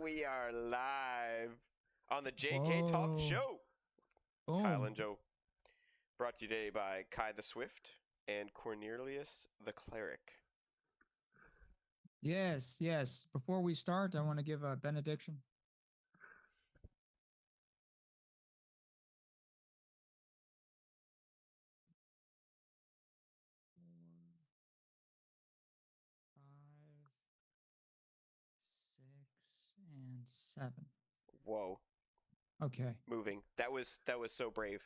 We are live on the JK Talk Whoa. Show. Boom. Kyle and Joe. Brought to you today by Kai the Swift and Cornelius the Cleric. Yes, yes. Before we start, I want to give a benediction. Five, 6, and 7. Whoa. Okay. Moving. That was so brave.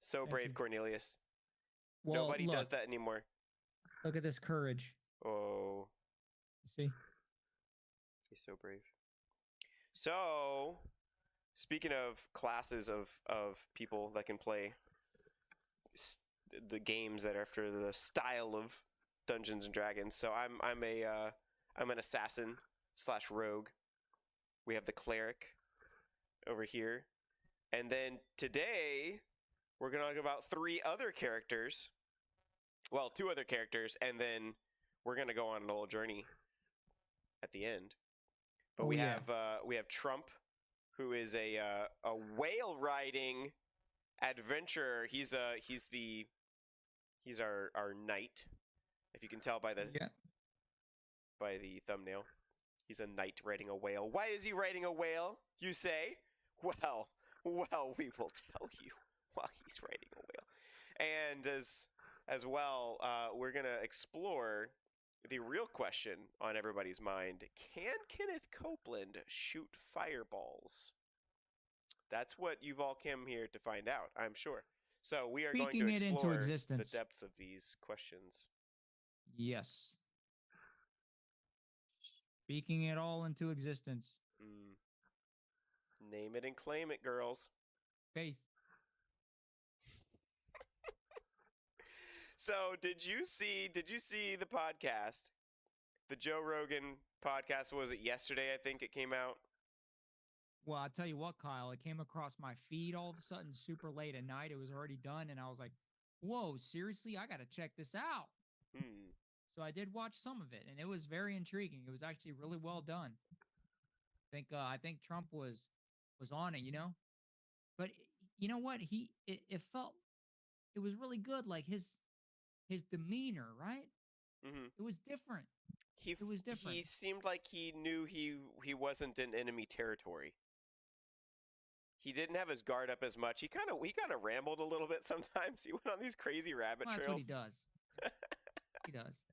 So Thank brave, you. Cornelius. Well, Nobody look, does that anymore. Look at this courage. Oh. You see? He's so brave. So, speaking of classes of people that can play the games that are after the style of Dungeons and Dragons. So I'm an assassin / rogue. We have the cleric over here, and then today we're gonna talk about 3 other characters. Well, 2 other characters, and then we're gonna go on a little journey at the end. But we have Trump, who is a whale riding adventurer. He's our knight, if you can tell by the thumbnail. He's a knight riding a whale. Why is he riding a whale, you say? Well, we will tell you why he's riding a whale. And as well, we're gonna explore the real question on everybody's mind: can Kenneth Copeland shoot fireballs? That's what you've all come here to find out, I'm sure. So we are going to explore the depths of these questions. Yes. Speaking it all into existence. Name it and claim it, girls. Faith. So did you see the podcast? The Joe Rogan podcast, was it yesterday? I think it came out. Well, I'll tell you what, Kyle, it came across my feed all of a sudden super late at night. It was already done, and I was like, whoa, seriously? I got to check this out. So I did watch some of it, and it was very intriguing. It was actually really well done. I think Trump was on it, you know? But you know what? It was really good, like his demeanor, right? Mm-hmm. It was different. It was different. He seemed like he knew he wasn't in enemy territory. He didn't have his guard up as much. He kind of rambled a little bit sometimes. He went on these crazy rabbit trails. That's what he does.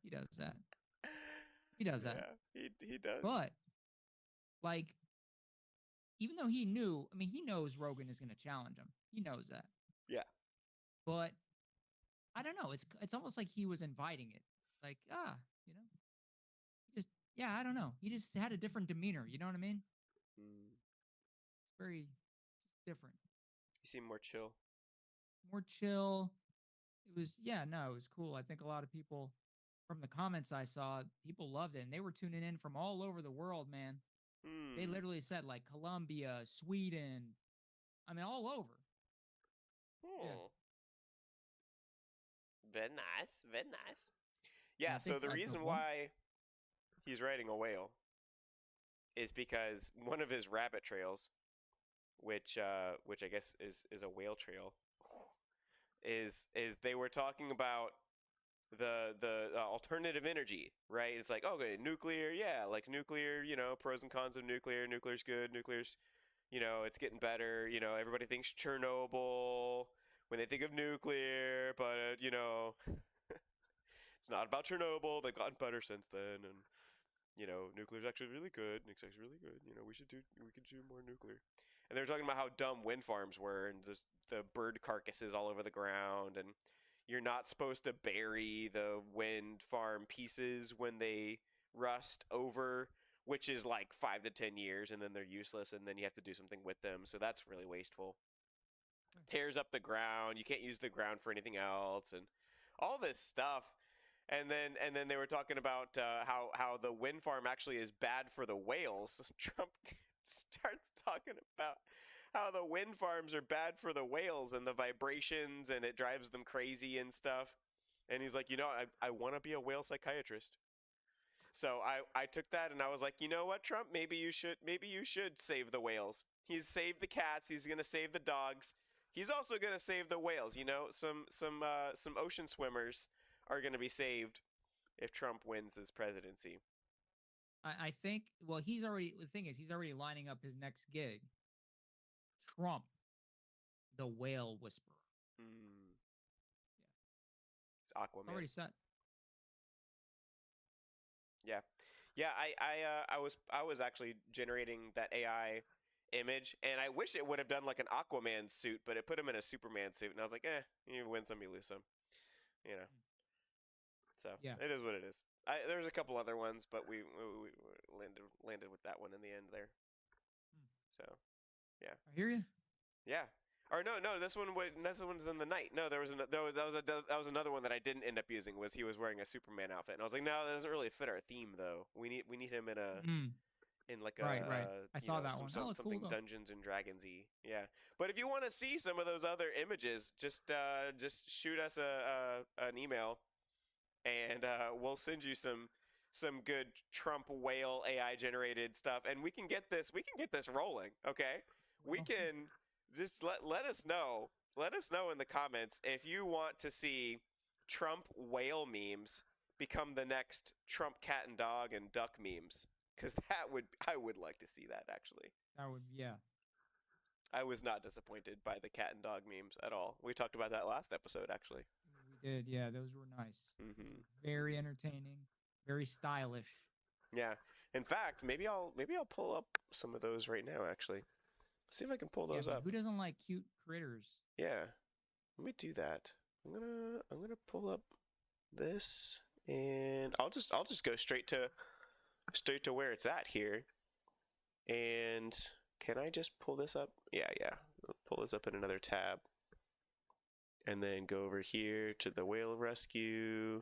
He does that. He does that. Yeah, he does. But like, even though he knows Rogan is going to challenge him. He knows that. Yeah. But I don't know. It's almost like he was inviting it. Like, you know, I don't know. He just had a different demeanor. You know what I mean? It's very just different. He seemed more chill. More chill. It was cool. I think a lot of people from the comments I saw, people loved it, and they were tuning in from all over the world, man. They literally said like Colombia, Sweden, I mean all over. Yeah. Very nice, very nice. Yeah, so the reason why he's riding a whale is because one of his rabbit trails, which I guess is a whale trail, is they were talking about the alternative energy, right? It's like, okay, nuclear, like nuclear, pros and cons of nuclear. Nuclear's good, nuclear's, it's getting better. Everybody thinks Chernobyl when they think of nuclear, but it's not about Chernobyl. They've gotten better since then, and nuclear's actually really good. It's actually really good. We could do more nuclear. And they were talking about how dumb wind farms were, and just the bird carcasses all over the ground, and you're not supposed to bury the wind farm pieces when they rust over, which is like 5 to 10 years, and then they're useless, and then you have to do something with them. So that's really wasteful. Tears up the ground. You can't use the ground for anything else, and all this stuff. And then they were talking about how the wind farm actually is bad for the whales. Trump starts talking about how the wind farms are bad for the whales and the vibrations, and it drives them crazy and stuff. And he's like, I want to be a whale psychiatrist. So I took that and I was like, you know what, Trump, maybe you should save the whales. He's saved the cats. He's gonna save the dogs. He's also gonna save the whales. You know, some ocean swimmers are gonna be saved if Trump wins his presidency. I think. Well, he's already. The thing is, he's already lining up his next gig. Trump, the whale whisperer. Hmm. Yeah, It's it's Aquaman. already set. Yeah, yeah. I was actually generating that AI image, and I wish it would have done like an Aquaman suit, but it put him in a Superman suit, and I was like, you win some, you lose some, you know. So Yeah. it is what it is. There's a couple other ones, but we landed with that one in the end there. So yeah, I hear you. yeah. Or no, this one's in the night. No, that was another one that I didn't end up using. Was he was wearing a Superman outfit, and I was like, no, that doesn't really fit our theme though. We need him Mm, in like right. I you saw know that one. That looks cool something though. Dungeons and Dragonsy. Yeah. But if you want to see some of those other images, just shoot us an email, and we'll send you some good Trump whale AI generated stuff, and we can get this rolling. Okay, we Well, yeah. can just let us know. Let us know in the comments if you want to see Trump whale memes become the next Trump cat and dog and duck memes, because I would like to see that actually. That would. Yeah. I was not disappointed by the cat and dog memes at all. We talked about that last episode actually. We did. Yeah. Those were nice. Those Hmm. were very entertaining. Very stylish. Yeah. In fact, maybe I'll pull up some of those right now actually. See if I can pull Yeah. I those mean, up. who doesn't like cute critters? Yeah. Let me do that. I'm gonna pull up this, and I'll just go straight to where it's at here. And can I just pull this up? Yeah, yeah. I'll pull this up in another tab. And then go over here to the whale rescue.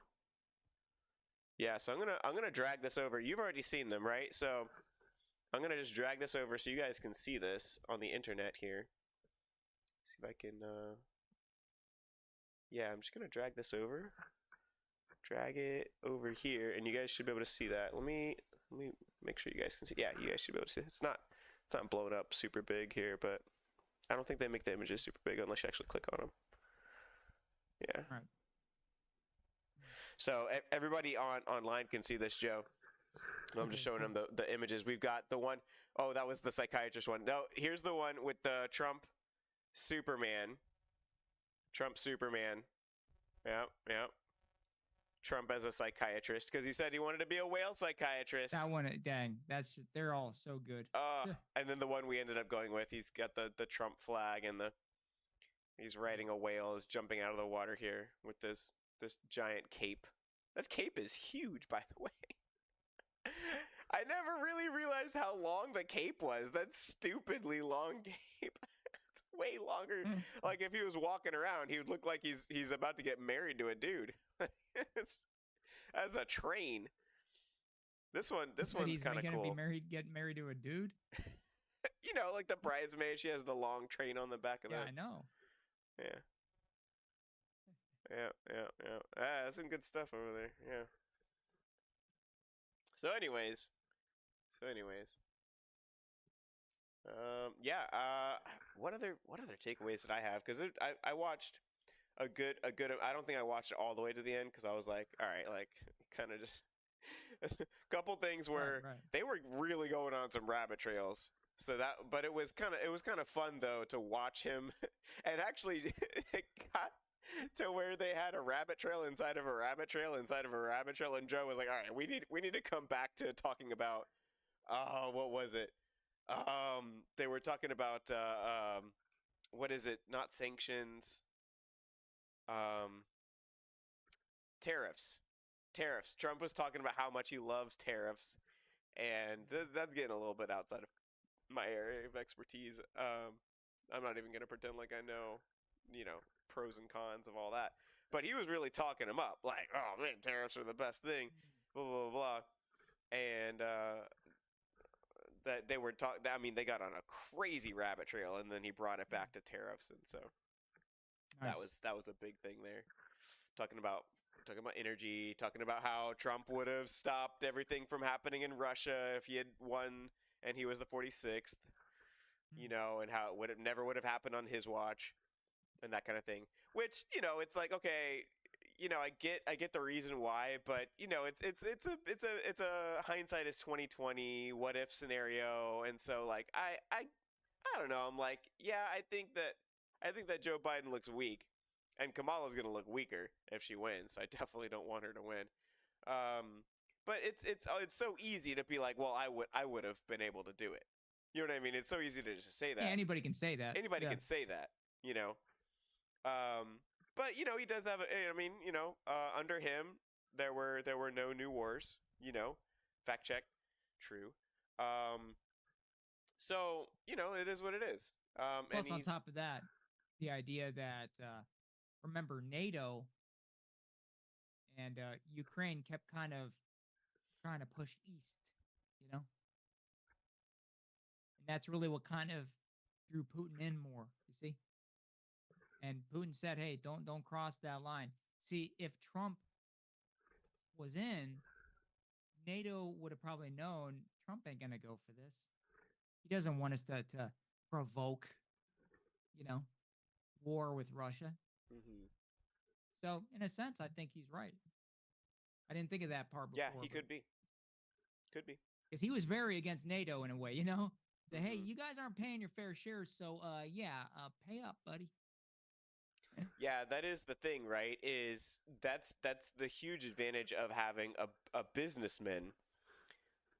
Yeah, so I'm gonna drag this over. You've already seen them, right? So I'm gonna just drag this over so you guys can see this on the internet here. See if I can yeah, I'm just gonna drag this over. Drag it over here, and you guys should be able to see that. Let me make sure you guys can see. Yeah, you guys should be able to see. It's not blown up super big here, but I don't think they make the images super big unless you actually click on them. Yeah. All right. So everybody online can see this, Joe. I'm just showing them the images. We've got the one oh that was the psychiatrist one. No, here's the one with the Trump Superman. Trump Superman. Yep, yep. Trump as a psychiatrist because he said he wanted to be a whale psychiatrist. That one, dang, that's just, they're all so good. And then the one we ended up going with, he's got the Trump flag and he's riding a whale, is jumping out of the water here with this giant cape. This cape is huge, by the way. I never really realized how long the cape was. That's stupidly long cape. It's way longer. Like if he was walking around, he would look like he's about to get married to a dude. As a train. This one's kind of gonna cool. Get married to a dude. You know, like the bridesmaid, she has the long train on the back of Yeah, the. I know. Yeah. Yeah. That's some good stuff over there. Yeah. So, anyways. Yeah. What other takeaways did I have? Because I watched a good. I don't think I watched it all the way to the end because I was like, all right, like kind of just a couple things where Right. they were really going on some rabbit trails. So but it was kind of fun though to watch him, and actually it got to where they had a rabbit trail inside of a rabbit trail inside of a rabbit trail, and Joe was like, all right, we need to come back to talking about what was it? They were talking about what is it? Not sanctions. Um, tariffs. Trump was talking about how much he loves tariffs, and that's getting a little bit outside of my area of expertise. I'm not even gonna pretend like I know, pros and cons of all that. But he was really talking him up, like, oh man, tariffs are the best thing, blah blah blah, and that they were talking. I mean, they got on a crazy rabbit trail, and then he brought it back to tariffs, and so Nice. that was a big thing there, talking about talking about energy, talking about how Trump would have stopped everything from happening in Russia if he had won and he was the 46th, Mm. and how it never would have happened on his watch and that kind of thing. Which, it's like, okay, I get the reason why, but it's a hindsight is 2020 what if scenario, and so like I don't know. I'm like, yeah, I think that Joe Biden looks weak, and Kamala's gonna look weaker if she wins. I definitely don't want her to win. Um, but it's so easy to be like, well, I would have been able to do it. You know what I mean? It's so easy to just say Yeah, that. anybody can say that. Anybody Yeah. can say that. You know. But he does have. I mean, under him there were no new wars. Fact check, true. Um, so it is what it is. And Plus, on he's top of that, the idea that remember NATO and Ukraine kept kind of trying to push east, you know, and that's really what kind of drew Putin in more. You see, and Putin said, "Hey, don't cross that line." See, if Trump was in, NATO would have probably known Trump ain't gonna go for this. He doesn't want us to provoke, you know, war with Russia. hmm So, in a sense, I think he's right. I didn't think of that part yeah, before, he but could be. because he was very against NATO in a way, you know. That hey, hmm you guys aren't paying your fair share, so yeah, pay up, buddy. Yeah, that is the thing, right? Is that's the huge advantage of having a businessman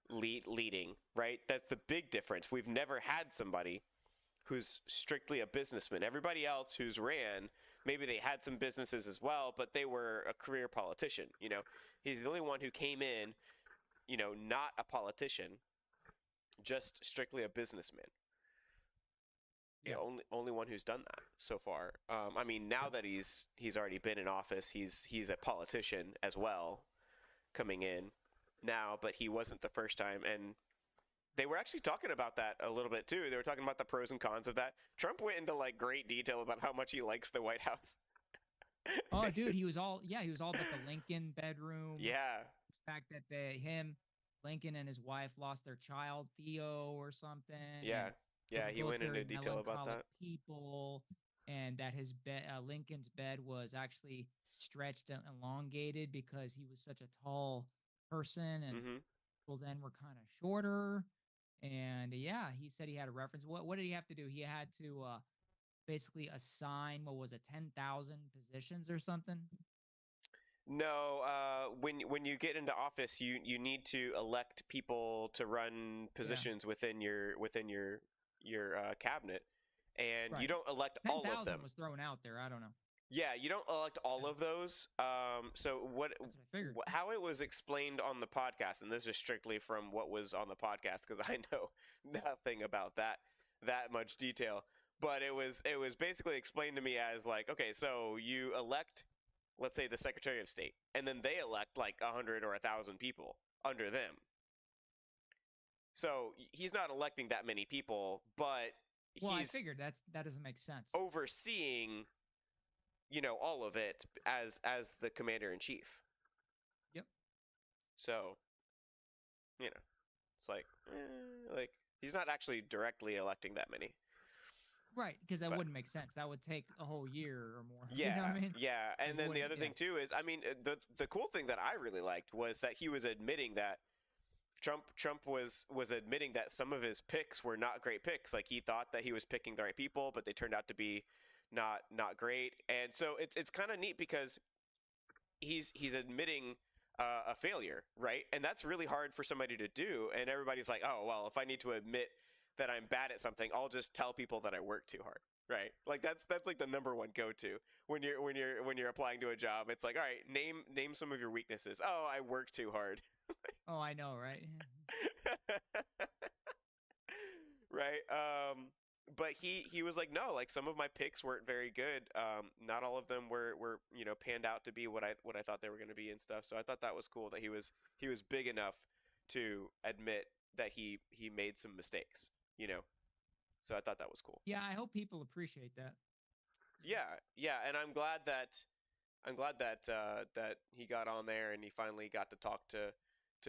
leading, right? That's the big difference. We've never had somebody who's strictly a businessman. Everybody else who's ran, maybe they had some businesses as well, but they were a career politician. He's the only one who came in, not a politician, just strictly a businessman. Yeah. Only one who's done that so far. I mean, So now that he's already been in office, he's a politician as well, coming in now, but he wasn't the first time. And they were actually talking about that a little bit too. They were talking about the pros and cons of that. Trump went into like great detail about how much he likes the White House. oh dude, he was all about the Lincoln bedroom, Yeah, the fact that Lincoln and his wife lost their child, Theo or something, yeah, and they yeah. were He both went very into detail about melancholic that. people, and that his bed, Lincoln's bed, was actually stretched and elongated because he was such a tall person, and hmm people then were kind of shorter. And yeah, he said he had a reference. What did he have to do? He had to basically assign, what was it, 10,000 positions or something? No, when you get into office, you need to elect people to run Yeah, positions within your cabinet, and you right. don't elect all of 10,000 them. was thrown out there. I don't know. Yeah, you don't elect all Yeah, of those. So that's what I figured. how it was explained on the podcast, and this is strictly from what was on the podcast because I know nothing about that much detail. But it was basically explained to me as like, okay, so you elect, let's say, the Secretary of State, and then they elect like 100 or 1,000 people under them. So he's not electing that many people, but Well, I he's figured that doesn't make sense. overseeing all of it as the commander in chief. Yep. So it's like he's not actually directly electing that many. Right, because that But wouldn't make sense. That would take a whole year or more. You know what yeah, I mean? yeah. Like And it then the wouldn't. other Yeah. thing too is, I mean, the cool thing that I really liked was that he was admitting that Trump was admitting that some of his picks were not great picks. Like he thought that he was picking the right people, but they turned out to be not great. And so it's kind of neat because he's admitting a failure, right? And that's really hard for somebody to do. And everybody's like, oh well, if I need to admit that I'm bad at something, I'll just tell people that I work too hard, right? Like that's like the number one go to when you're applying to a job. It's like, all right, name some of your weaknesses. Oh, I work too hard. Oh, I know, right? Right. But he was like, no, like some of my picks weren't very good. Not all of them were panned out to be what I thought they were going to be and stuff. So I thought that was cool that he was big enough to admit that he made some mistakes. So I thought that was cool. Yeah, I hope people appreciate that. Yeah, yeah, and I'm glad that I'm glad that that he got on there and he finally got to talk to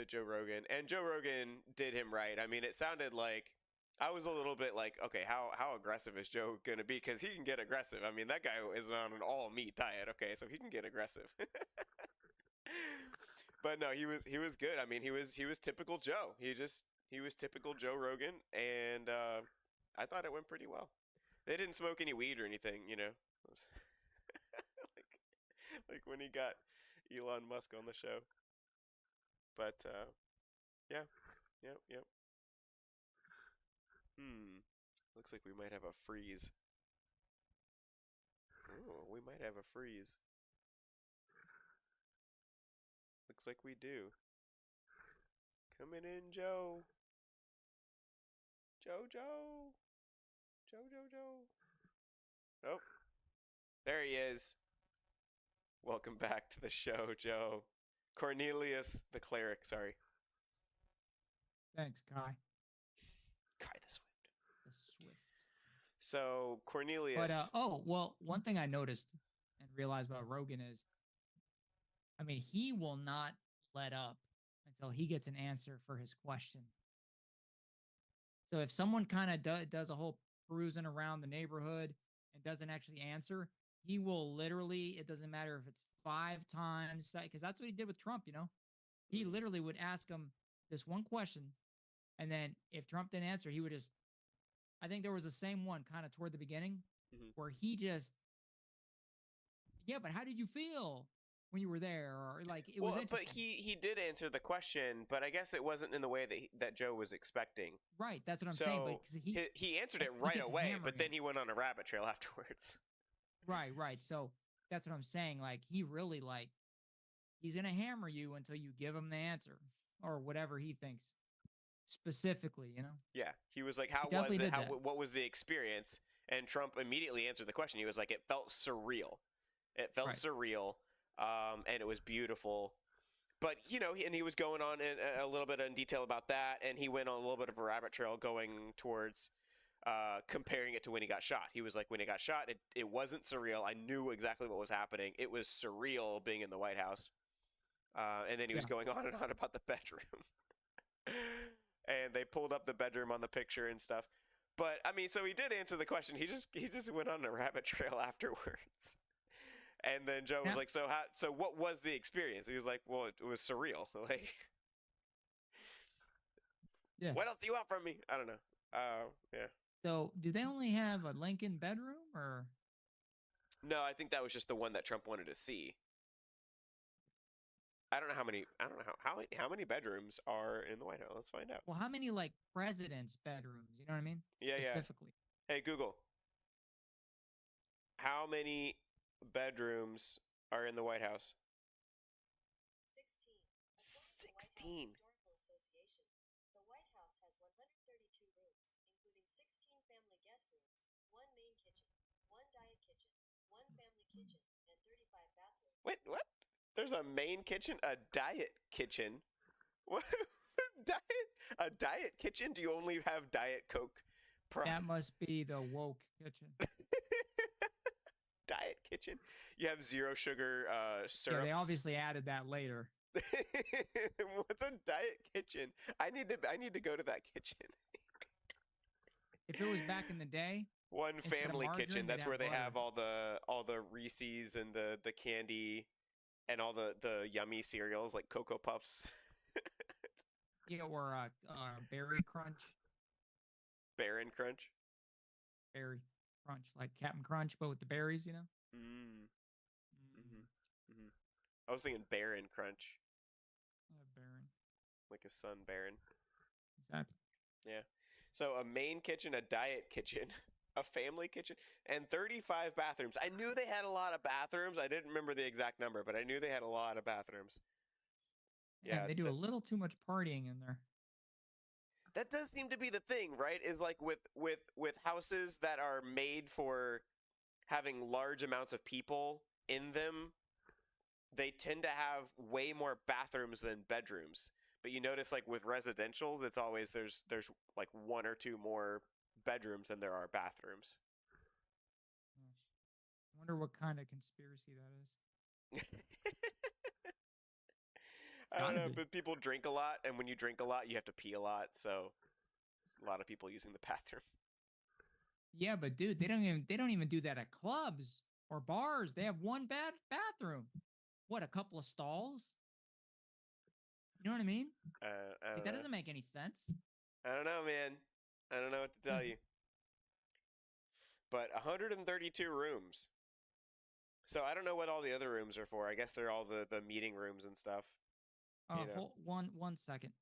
Joe Rogan. And Joe Rogan did him right. I mean, it sounded like I was a little bit like, okay, how aggressive is Joe gonna be? Because he can get aggressive. I mean, that guy is on an all meat diet. Okay, so he can get aggressive. But no, he was good. I mean, he was typical Joe. He was typical Joe Rogan, and I thought it went pretty well. They didn't smoke any weed or anything, you know. like like when he got Elon Musk on the show. But yeah, yep, yep. Hmm. Looks like we might have a freeze. Oh, we might have a freeze. Looks like we do. Coming in, Joe. Joe, Joe. Joe, Joe, Joe. Oh, there he is. Welcome back to the show, Joe. Cornelius the cleric, sorry. Thanks, Kai. Kai the Swift. The Swift. So, Cornelius. But oh well, one thing I noticed and realized about Rogan is, I mean, he will not let up until he gets an answer for his question. So if someone kind of does a whole cruising around the neighborhood and doesn't actually answer, he will literally, it doesn't matter if it's 5 times, because that's what he did with Trump, you know? He literally would ask him this one question. And then if Trump didn't answer, he would just, I think there was the same one kind of toward the beginning where he just, yeah, but how did you feel when you were there? Or like, it was Well, but interesting. he did answer the question, but I guess it wasn't in the way that Joe was expecting. Right, that's what I'm saying. But So because he answered it he right gets away, hammered but him. then he went on a rabbit trail afterwards. Right. So that's what I'm saying. Like, he really, like, he's gonna hammer you until you give him the answer or whatever he thinks specifically, you know? Yeah, he was like, He "How was definitely it? did that. What was the experience?" And Trump immediately answered the question. He was like, "It felt surreal. It felt Right. surreal, and it was beautiful." But you know, and he was going on in a little bit in detail about that, and he went on a little bit of a rabbit trail going towards comparing it to when he got shot. He was like, when he got shot, it wasn't surreal. I knew exactly what was happening. It was surreal being in the White House. And then he was Yeah. going on and on about the bedroom. And they pulled up the bedroom on the picture and stuff. But I mean, so he did answer the question. He just went on a rabbit trail afterwards. And then Joe was Now, like, so what was the experience?" He was like, "Well, it was surreal. Like, yeah. what else do you want from me? I don't know." Yeah. So do they only have a Lincoln bedroom or No, I think that was just the one that Trump wanted to see. I don't know how many. I don't know how many bedrooms are in the White House. Let's find out. well, how many like presidents' bedrooms? You know what I mean? Yeah, yeah. Specifically. Hey Google, how many bedrooms are in the White House? 16. Wait, what? There's a main kitchen, a diet kitchen. What? Diet? A diet kitchen? Do you only have Diet Coke? That must be the woke kitchen. Diet kitchen? You have zero sugar syrups. Yeah, they obviously added that later. What's a diet kitchen? I need to go to that kitchen. If it was back in the day, One instead of family margarine, kitchen. they'd That's have where they butter. have all the Reese's and the candy and all the yummy cereals like Cocoa Puffs. Yeah, or berry crunch. Baron Crunch. Berry crunch, like Captain Crunch, but with the berries, you know? Mm. Mm, Mhm. Mhm. I was thinking Baron Crunch, Baron. like his son Baron. Exactly. Yeah. So a main kitchen, a diet kitchen, a family kitchen, and 35 bathrooms. I knew they had a lot of bathrooms. I didn't remember the exact number, but I knew they had a lot of bathrooms. Yeah, And they do a little too much partying in there. that does seem to be the thing, right? Is like with houses that are made for having large amounts of people in them, they tend to have way more bathrooms than bedrooms. But you notice like with residentials, it's always there's like one or two more bedrooms than there are bathrooms. I wonder what kind of conspiracy that is. It's I don't gotta know, be. but people drink a lot, and when you drink a lot, you have to pee a lot. So a lot of people using the bathroom. Yeah, but dude, they don't even do that at clubs or bars. They have one bad bathroom. What, a couple of stalls? You know what I mean? I Like don't that know. doesn't make any sense. I don't know, man. I don't know what to tell you. But 132 rooms. So I don't know what all the other rooms are for. I guess they're all the meeting rooms and stuff. You know. Hold one second.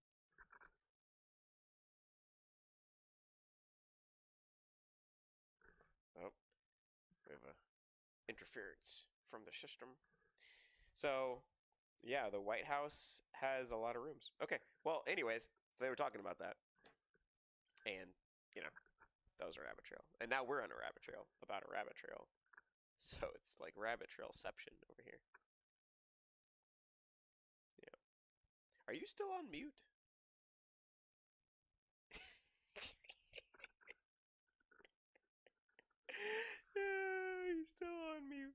Oh, we have a interference from the system. So yeah, the White House has a lot of rooms. Okay. Well, anyways, so they were talking about that, and you know, that was a rabbit trail, and now we're on a rabbit trail about a rabbit trail. So it's like rabbit trailception over here. Yeah. Are you still on mute? He's still on mute.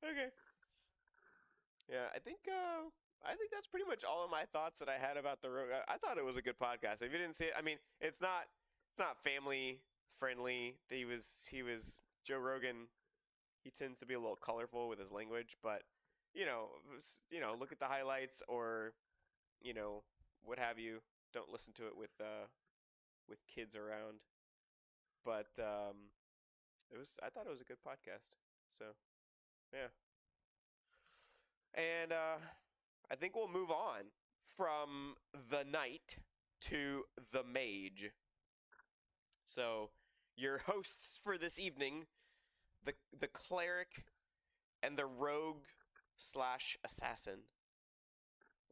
Okay. Yeah, I think that's pretty much all of my thoughts that I had about the Rogan. I thought it was a good podcast. If you didn't see it, I mean, it's not family friendly. He was Joe Rogan. He tends to be a little colorful with his language, but look at the highlights or you know, what have you. Don't listen to it with kids around. But I thought it was a good podcast. So yeah. And I think we'll move on from the knight to the mage. So your hosts for this evening, the cleric and the rogue slash assassin.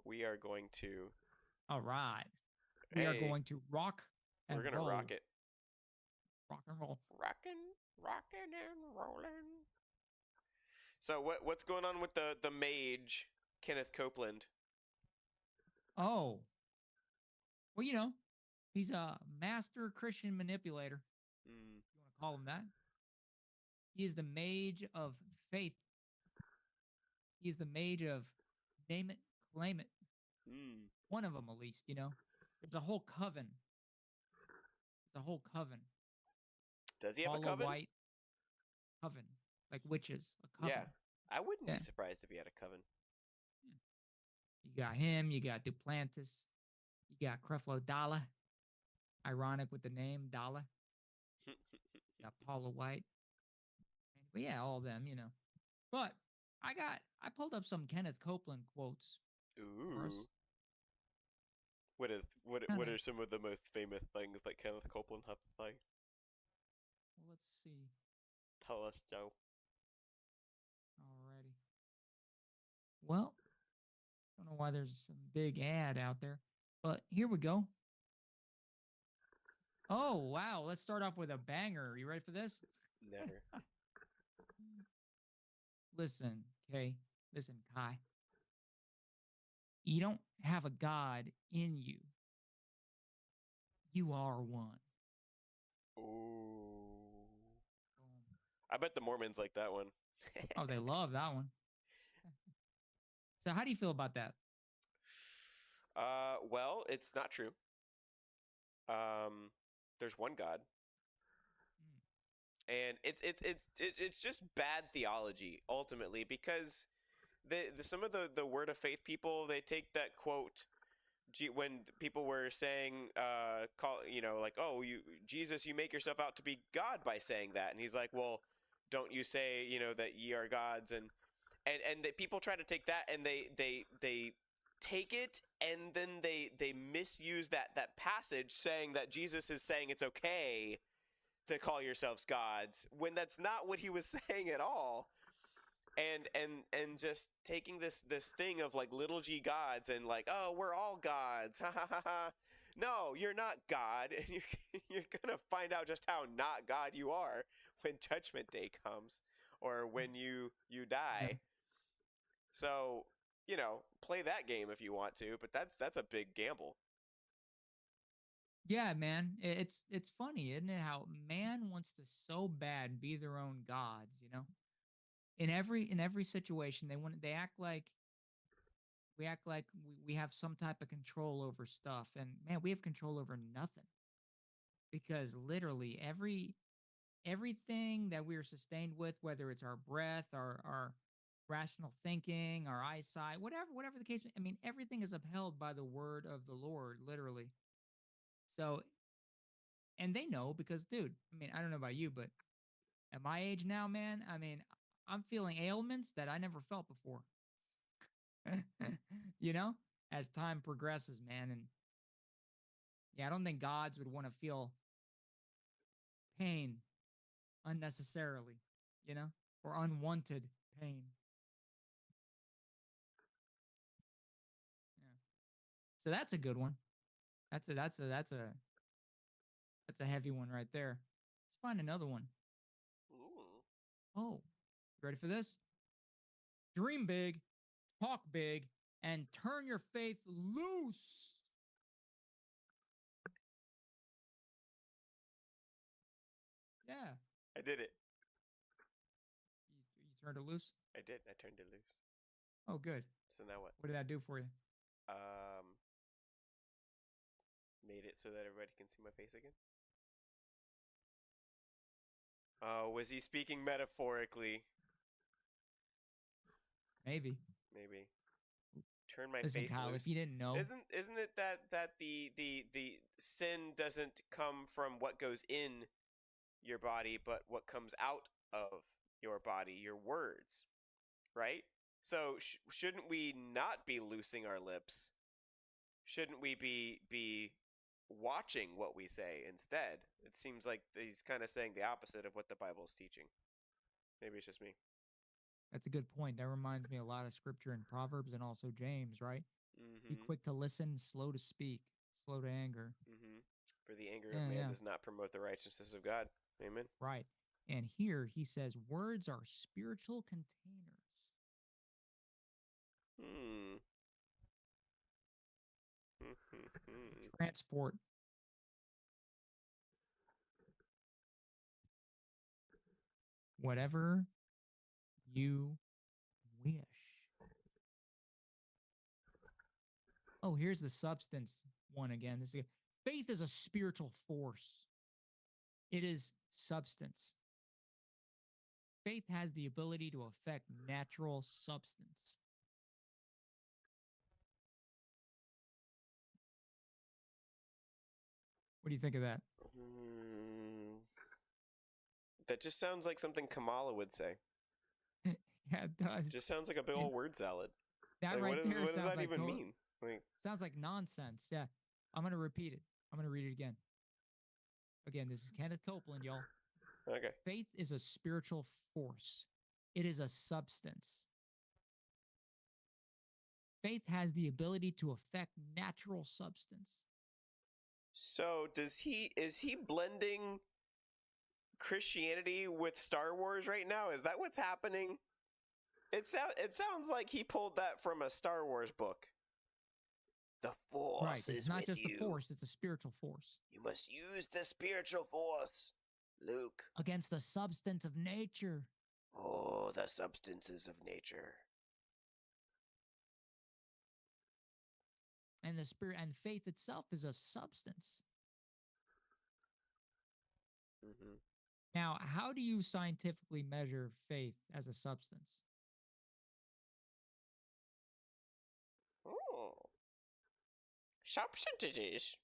We are going to All right. We are hey, going to rock we're and gonna roll. rock it. Rock and roll. Rocking and rolling. So what's going on with the mage, Kenneth Copeland? Oh, well, he's a master Christian manipulator. Mm, You want to call him that? He is the mage of faith. He's the mage of name it, claim it. mm. One of them, at least. There's a whole coven. There's a whole coven. Does he have a Paula coven? White coven, like witches. A Yeah, coven. I wouldn't be Yeah. surprised if he had a coven. You got him. You got Duplantis. You got Creflo Dollar. Ironic with the name Dollar. You got Paula White. But yeah, all of them. But I pulled up some Kenneth Copeland quotes for us. Ooh. What is what Kind of. are some of the most famous things that Kenneth Copeland has to say? Well, let's see. Tell us, Joe. Alrighty. Well, don't know why there's some big ad out there, but here we go. Oh wow! Let's start off with a banger. You ready for this? Never. Listen, Kay. Listen, Kai. You don't have a God in you. You are one. Ooh. Boom. I bet the Mormons like that one. Oh, they love that one. So, how do you feel about that? Well, it's not true. Um, there's one God, Mm. and it's just bad theology ultimately because some of the word of faith people they take that quote when people were saying like, oh, you Jesus, you make yourself out to be God by saying that, and he's like, well, don't you say that ye are gods, and people try to take that and they take it and then they misuse that passage saying that Jesus is saying it's okay to call yourselves gods when that's not what he was saying at all, and just taking this thing of like little g gods and like, oh, we're all gods, ha ha ha ha. No, you're not God, and you're gonna find out just how not God you are when Judgment Day comes or when you Yeah. die. So play that game if you want to, but that's a big gamble. Yeah, man. It's funny, isn't it? How man wants to so bad be their own gods. in every situation, they act like we have some type of control over stuff, and man, we have control over nothing, because literally everything that we are sustained with, whether it's our breath, our rational thinking, our eyesight, whatever the case, I mean, everything is upheld by the word of the Lord, literally. So, and they know, because, dude, I mean, I don't know about you, but at my age now, man, I mean, I'm feeling ailments that I never felt before. You know, as time progresses, man. And yeah, I don't think gods would want to feel pain unnecessarily, you know, or unwanted pain. Yeah. So that's a good one. That's a heavy one right there. Let's find another one. Ooh. Oh, you ready for this? Dream big, talk big, and turn your faith loose. Yeah. I did it. You turned it loose? I did. I turned it loose. Oh, good. So now what? What did that do for you? Made it so that everybody can see my face again. Oh, was he speaking metaphorically? Maybe. Maybe. Turn my Listen, face Kyle, loose. if you didn't know, Isn't it that the sin doesn't come from what goes in your body, but what comes out of your body, your words, right? So shouldn't we not be loosing our lips? Shouldn't we be watching what we say instead? It seems like he's kind of saying the opposite of what the Bible's teaching. Maybe it's just me. that's a good point. That reminds me a lot of scripture in Proverbs and also James, right? Be Mm-hmm. quick to listen, slow to speak, slow to anger. Mm-hmm. For the anger of Yeah, man yeah, does not promote the righteousness of God. Amen. right. And here he says words are spiritual containers. Hmm. Transport whatever you wish. Oh, here's the substance one again. This is faith is a spiritual force. It is substance. Faith has the ability to affect natural substance. What do you think of that? That just sounds like something Kamala would say. Yeah, it does. Just sounds like a big old word salad. That Like, right there what does sounds that like even mean? Like, sounds like nonsense. Yeah, I'm gonna repeat it. I'm gonna read it again. Again, this is Kenneth Copeland, y'all. okay. Faith is a spiritual force. It is a substance. Faith has the ability to affect natural substance. So is he blending Christianity with Star Wars right now? Is that what's happening? It sounds like he pulled that from a Star Wars book. The Force Right, is it's not with just you. the force, it's a spiritual force. You must use the spiritual force, Luke. Against the substance of nature. Oh, the substances of nature. And the spirit and faith itself is a substance. Mm-hmm. Now, how do you scientifically measure faith as a substance? Oh. Substances.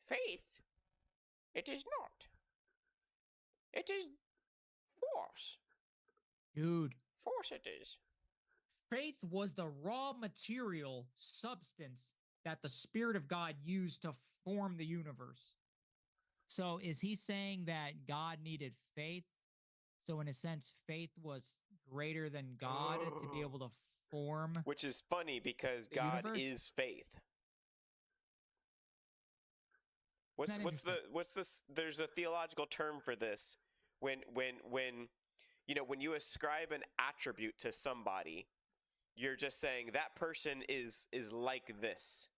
Faith. It is not. It is force. Dude. Force it is. Faith was the raw material substance that the Spirit of God used to form the universe. So is he saying that God needed faith? So in a sense, faith was greater than God to be able to form. Which is funny because God universe? is faith. What's this? There's a theological term for this. When when you ascribe an attribute to somebody, you're just saying that person is like this.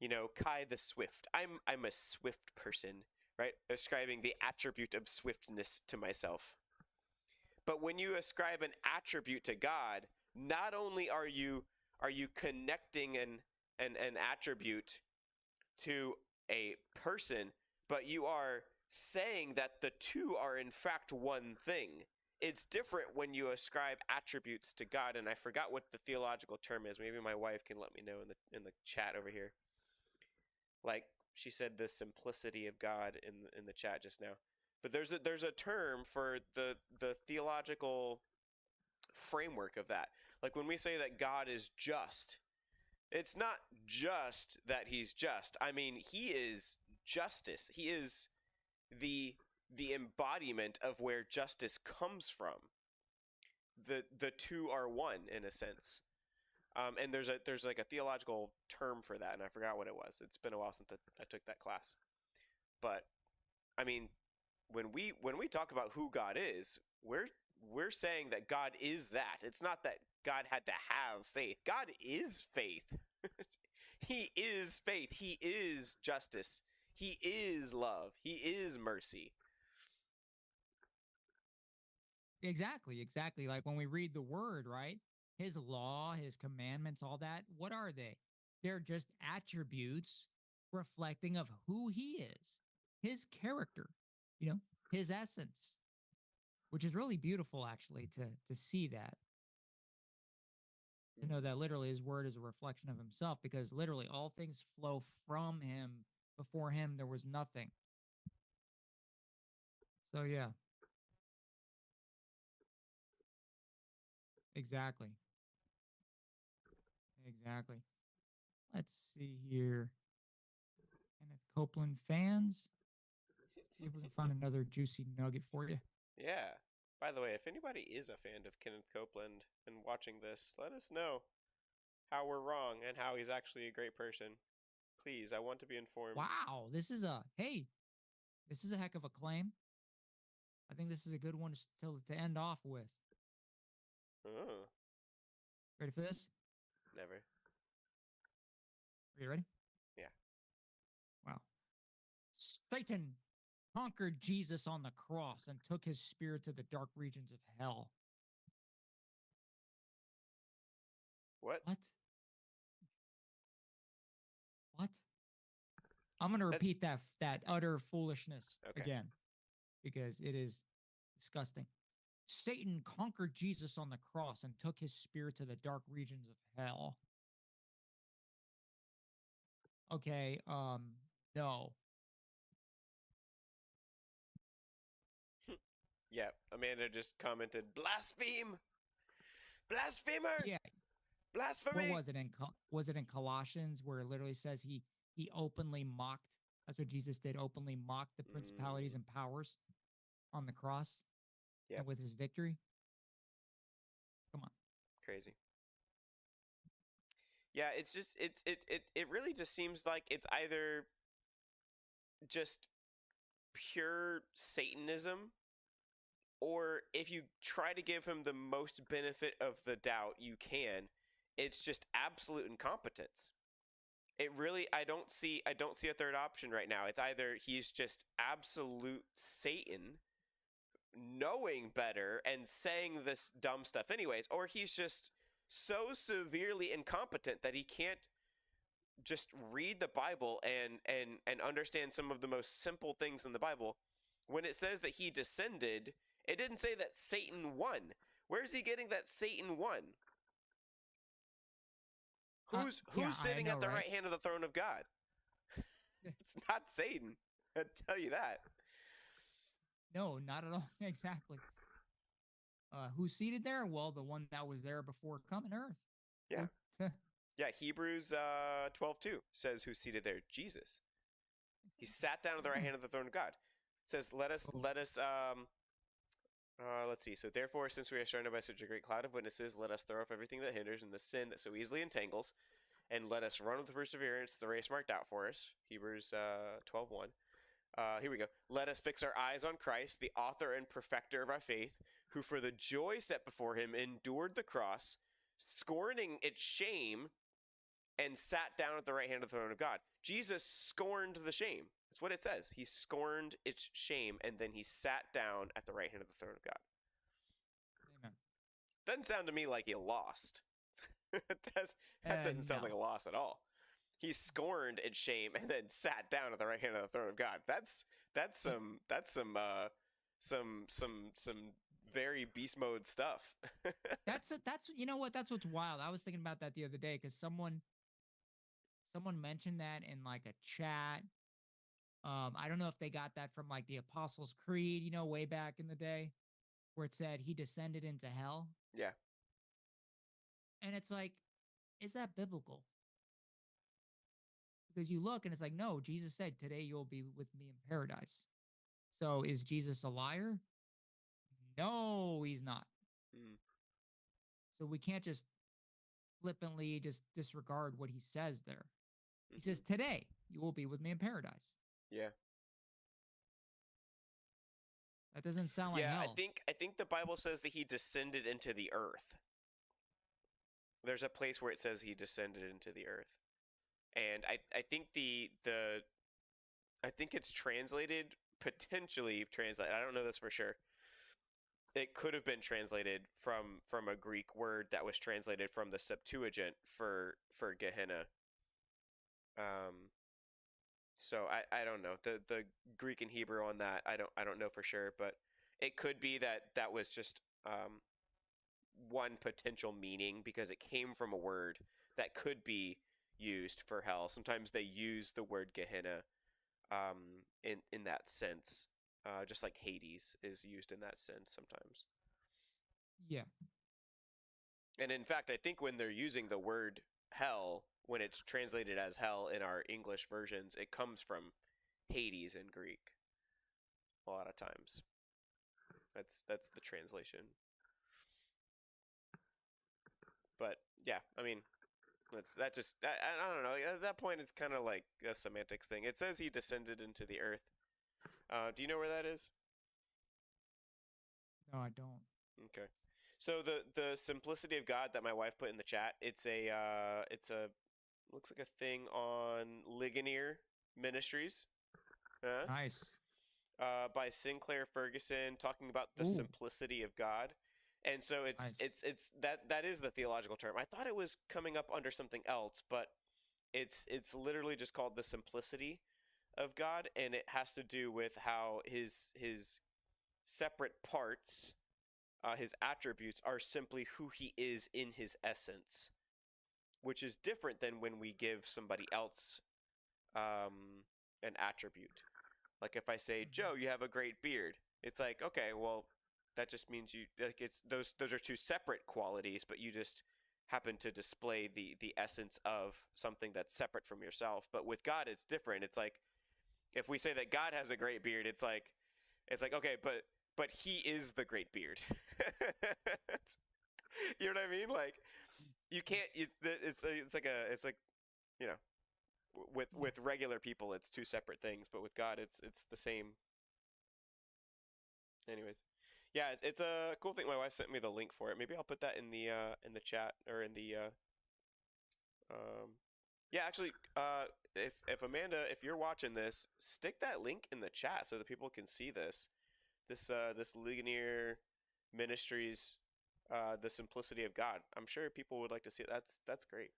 You know, Kai the Swift. I'm a swift person, right? Ascribing the attribute of swiftness to myself. But when you ascribe an attribute to God, not only are you connecting an attribute to a person, but you are saying that the two are in fact one thing. It's different when you ascribe attributes to God, and I forgot what the theological term is. Maybe my wife can let me know in the chat over here. Like she said, the simplicity of God in the chat just now. But there's a term for the theological framework of that. Like when we say that God is just, it's not just that he's just. I mean, he is justice. He is the embodiment of where justice comes from. The two are one in a sense. And there's like a theological term for that, and I forgot what it was. It's been a while since I took that class. But I mean, when we talk about who God is, we're saying that God is that. It's not that God had to have faith. God is faith. He is faith. He is justice. He is love. He is mercy. Exactly, exactly. Like when we read the word, right? His law, his commandments, all that, what are they? They're just attributes reflecting of who he is, his character, his essence, which is really beautiful actually to see that. To know that literally his word is a reflection of himself, because literally all things flow from him. Before him there was nothing. So yeah. Exactly. Exactly. Let's see here. Kenneth Copeland fans. Let's see if we can find another juicy nugget for you. Yeah. By the way, if anybody is a fan of Kenneth Copeland and watching this, let us know how we're wrong and how he's actually a great person. Please, I want to be informed. Wow, this is a heck of a claim. I think this is a good one to end off with. Oh. Ready for this? Never. Are you ready? Yeah. Wow. Satan conquered Jesus on the cross and took his spirit to the dark regions of hell. What? What? I'm going to repeat that utter foolishness again, because it is disgusting. Satan conquered Jesus on the cross and took his spirit to the dark regions of hell. Okay, no. Yeah, Amanda just commented, blaspheme! Blasphemer! Yeah. Blasphemy! What was it in Colossians, where it literally says he openly mocked? That's what Jesus did, openly mocked the principalities and powers on the cross. Yeah. And with his victory. Come on. Crazy. Yeah, it's just it really just seems like it's either just pure Satanism, or if you try to give him the most benefit of the doubt you can, it's just absolute incompetence. It really, I don't see a third option right now. It's either he's just absolute Satan, knowing better and saying this dumb stuff anyways, or he's just so severely incompetent that he can't just read the Bible and understand some of the most simple things in the Bible. When it says that he descended, it didn't say that Satan won. Where's he getting that Satan won? Who's sitting at the right hand of the throne of God? It's not Satan. I'll tell you that. No, not at all. Exactly. Who's seated there? Well, the one that was there before coming earth. Yeah. Yeah, Hebrews 12:2 says who's seated there? Jesus. He sat down at the right hand of the throne of God. It says, let's see. So therefore, since we are surrounded by such a great cloud of witnesses, let us throw off everything that hinders and the sin that so easily entangles, and let us run with perseverance the race marked out for us. Hebrews 12:1. Here we go. Let us fix our eyes on Christ, the author and perfecter of our faith, who for the joy set before him endured the cross, scorning its shame, and sat down at the right hand of the throne of God. Jesus scorned the shame. That's what it says. He scorned its shame, and then he sat down at the right hand of the throne of God. Doesn't sound to me like he lost. That doesn't sound like No. a loss at all. He scorned in shame and then sat down at the right hand of the throne of God. Yeah, That's some very beast mode stuff. that's you know what? That's what's wild. I was thinking about that the other day because someone mentioned that in like a chat. I don't know if they got that from like the Apostles' Creed, way back in the day, where it said he descended into hell. Yeah. And it's like, is that biblical? Because you look and it's like, no, Jesus said, today you'll be with me in paradise. So is Jesus a liar? No, he's not. Mm, So we can't just flippantly just disregard what he says there. He hmm. says, today you will be with me in paradise. Yeah. That doesn't sound like Yeah, hell. I think the Bible says that he descended into the earth. There's a place where it says he descended into the earth. And I think the I think it's translated, potentially translated. I don't know this for sure. It could have been translated from a Greek word that was translated from the Septuagint for Gehenna. Um, so I don't know the Greek and Hebrew on that. I don't know for sure, but it could be that that was just one potential meaning because it came from a word that could be used for hell. Sometimes they use the word Gehenna in that sense, just like Hades is used in that sense sometimes. Yeah. And in fact, I think when they're using the word hell, when it's translated as hell in our English versions, it comes from Hades in Greek a lot of times. That's the translation. But yeah, I mean, that just I don't know. At that point, it's kind of like a semantics thing. It says he descended into the earth. Do you know where that is? No, I don't. Okay. So the simplicity of God that my wife put in the chat, it's a looks like a thing on Ligonier Ministries, uh, Nice. by Sinclair Ferguson, talking about the Ooh, simplicity of God. And so nice. it's that is the theological term. I thought it was coming up under something else, but it's literally just called the simplicity of God, and it has to do with how his separate parts, his attributes, are simply who he is in his essence, which is different than when we give somebody else an attribute. Like if I say, Mhm. Joe, you have a great beard, it's like, okay, well, that just means you like it's those are two separate qualities, but you just happen to display the essence of something that's separate from yourself. But with God, it's different. It's like if we say that God has a great beard, it's like okay, but he is the great beard. You know what I mean? Like you can't. It's like it's like you know Yeah. with regular people it's two separate things, but with God it's the same. Anyways, yeah, it's a cool thing. My wife sent me the link for it. Maybe I'll put that in the chat or in the um yeah, actually, if Amanda, if you're watching this, stick that link in the chat so that people can see this Ligonier Ministries, the simplicity of God. I'm sure people would like to see it. That's great.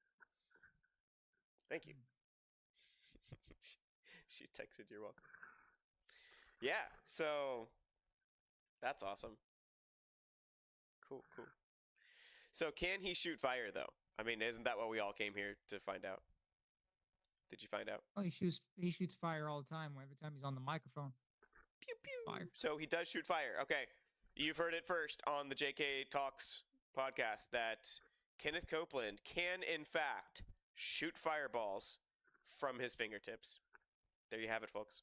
Thank you. Mm. She texted you're welcome. Yeah, so that's awesome. Cool, cool. So can he shoot fire though? I mean, isn't that what we all came here to find out? Did you find out? Oh, he shoots fire all the time. Every time he's on the microphone, Pew pew. fire. So he does shoot fire. Okay. You've heard it first on the JK Talks podcast that Kenneth Copeland can in fact shoot fireballs from his fingertips. There you have it, folks.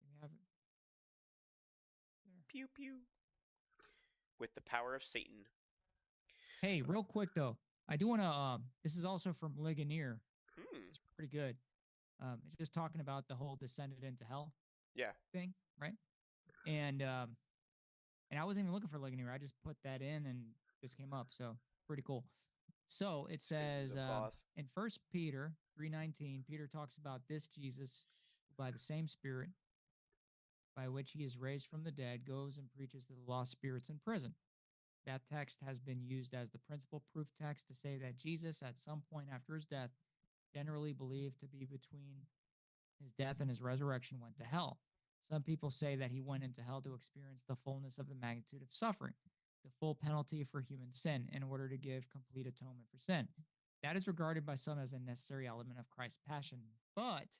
We have it there. Pew pew. With the power of Satan. Hey, real quick though, I do want to. This is also from Ligonier. Hmm. It's pretty good. It's just talking about the whole descended into hell Yeah. thing, right? And I wasn't even looking for Ligonier. I just put that in, and this came up. So pretty cool. So it Says he's says a boss. in First Peter 3:19, Peter talks about this Jesus, who by the same Spirit by which he is raised from the dead, goes and preaches to the lost spirits in prison. That text has been used as the principal proof text to say that Jesus, at some point after his death, generally believed to be between his death and his resurrection, went to hell. Some people say that he went into hell to experience the fullness of the magnitude of suffering, the full penalty for human sin, in order to give complete atonement for sin. That is regarded by some as a necessary element of Christ's passion. But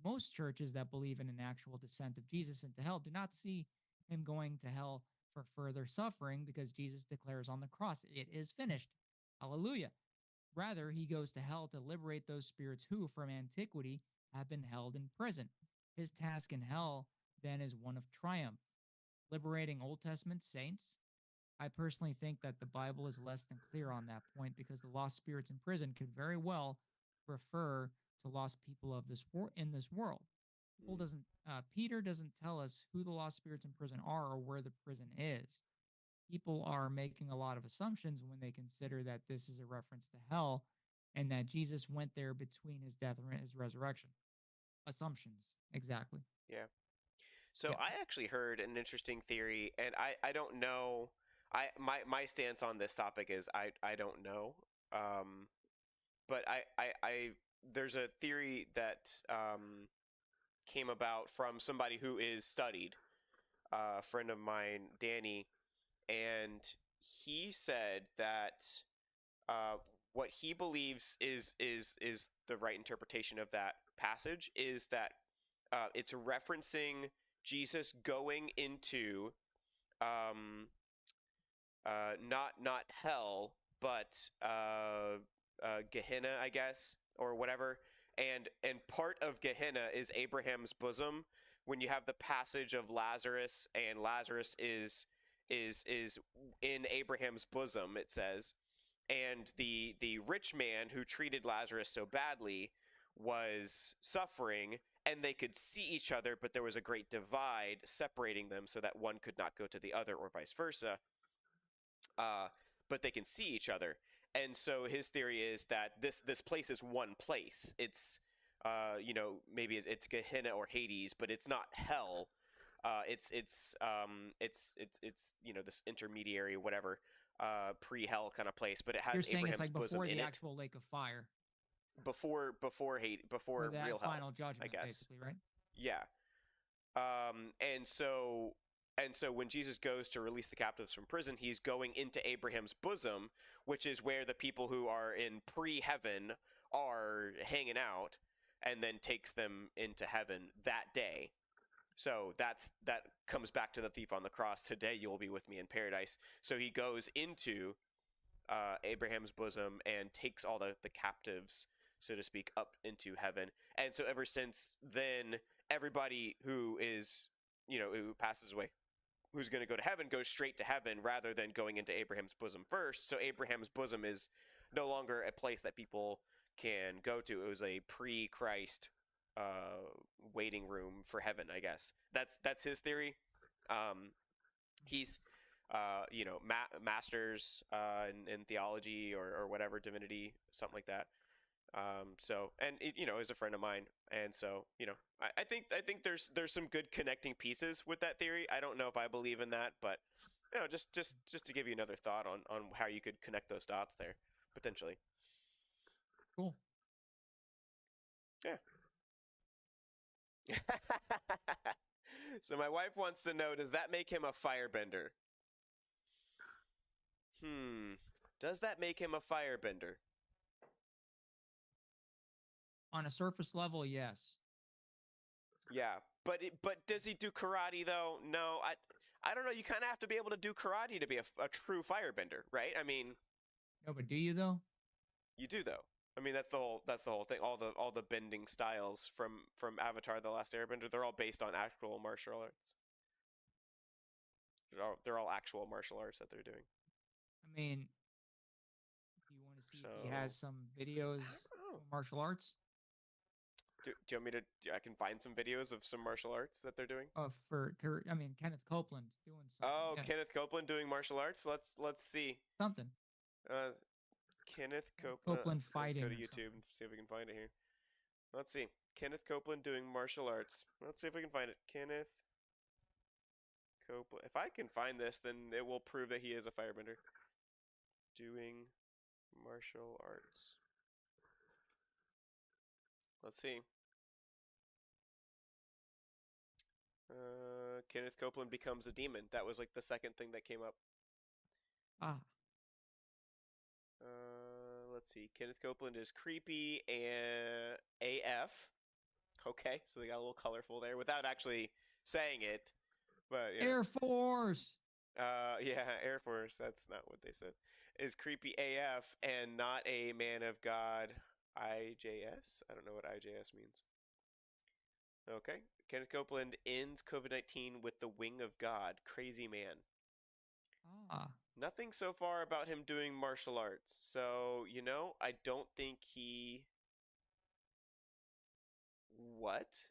most churches that believe in an actual descent of Jesus into hell do not see him going to hell for further suffering, because Jesus declares on the cross, "It is finished." Hallelujah. Rather, he goes to hell to liberate those spirits who, from antiquity, have been held in prison. His task in hell then is one of triumph, liberating Old Testament saints. I personally think that the Bible is less than clear on that point, because the lost spirits in prison could very well refer to lost people of this in this world. Mm. Peter doesn't tell us who the lost spirits in prison are or where the prison is. People are making a lot of assumptions when they consider that this is a reference to hell and that Jesus went there between his death and his resurrection. Assumptions, exactly. Yeah. So Yeah. I actually heard an interesting theory, and I don't know. My stance on this topic is I don't know. Um, but I there's a theory that came about from somebody who is studied, a friend of mine, Danny, and he said that uh, what he believes is the right interpretation of that passage is that it's referencing Jesus going into um, not hell, but Gehenna, I guess, or whatever. And part of Gehenna is Abraham's bosom. When you have the passage of Lazarus, and Lazarus is in Abraham's bosom, it says, and the rich man who treated Lazarus so badly was suffering, and they could see each other, but there was a great divide separating them so that one could not go to the other, or vice versa. uh, but they can see each other. And so his theory is that this place is one place. It's maybe it's Gehenna or Hades, but it's not hell. It's this intermediary, whatever, pre-hell kind of place, but it You're has saying it's Abraham's like bosom before in the it. actual lake of fire, Before for that real hell, final I judgment, guess. basically, right? Yeah. And so when Jesus goes to release the captives from prison, he's going into Abraham's bosom, which is where the people who are in pre-heaven are hanging out, and then takes them into heaven that day. So that comes back to the thief on the cross. Today you will be with me in paradise. So he goes into Abraham's bosom and takes all the captives, so to speak, up into heaven. And so ever since then, everybody who is, who passes away, who's going to go to heaven, goes straight to heaven rather than going into Abraham's bosom first. So Abraham's bosom is no longer a place that people can go to. It was a pre-Christ waiting room for heaven, I guess. That's his theory. He's masters in theology, or whatever, divinity, something like that. So, and is a friend of mine, and so I think there's some good connecting pieces with that theory. I don't know if I believe in that, but just to give you another thought on how you could connect those dots there potentially. Cool. Yeah. So my wife wants to know, does that make him a firebender? Does that make him a firebender? On a surface level, yes. Yeah, but does he do karate though? No, I don't know. You kind of have to be able to do karate to be a true firebender, right? I mean, No, but do you though? you do though. I mean, that's the whole thing. All the bending styles from Avatar: The Last Airbender, they're all based on actual martial arts. They're all actual martial arts that they're doing. I mean, do you want to see So if he has some videos I don't know. of martial arts? Do you want me to? I can find some videos of some martial arts that they're doing. Kenneth Copeland doing something. Oh, Yeah, Kenneth Copeland doing martial arts. Let's see. something. Uh, Kenneth Kenneth Copeland. Copeland Let's go fighting to or YouTube something. and see if we can find it here. Let's see. Kenneth Copeland doing martial arts. Let's see if we can find it. Kenneth Copeland. If I can find this, then it will prove that he is a firebender. Doing martial arts. Let's see. Kenneth Copeland becomes a demon. That was like the second thing that came up. Ah. Let's see. Kenneth Copeland is creepy and AF. Okay, so they got a little colorful there without actually saying it. But yeah. Air Force. Yeah, Air Force. That's not what they said. Is creepy AF and not a man of God. IJS. I don't know what IJS means. Okay. Kenneth Copeland ends COVID-19 with the wing of God. Crazy man. Ah. Nothing so far about him doing martial arts. So, I don't think he. What?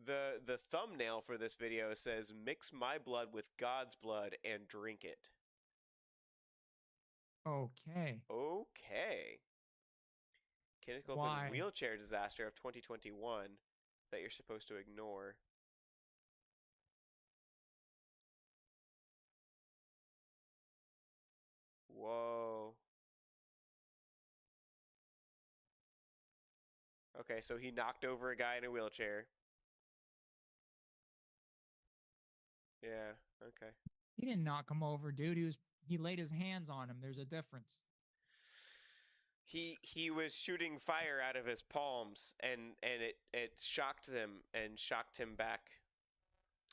The thumbnail for this video says mix my blood with God's blood and drink it. Okay. Okay. Kenneth Copeland Why? wheelchair disaster of 2021 that you're supposed to ignore. Whoa. Okay, so he knocked over a guy in a wheelchair. Yeah, okay. He didn't knock him over, dude. He laid his hands on him. There's a difference. He was shooting fire out of his palms and it shocked them and shocked him back.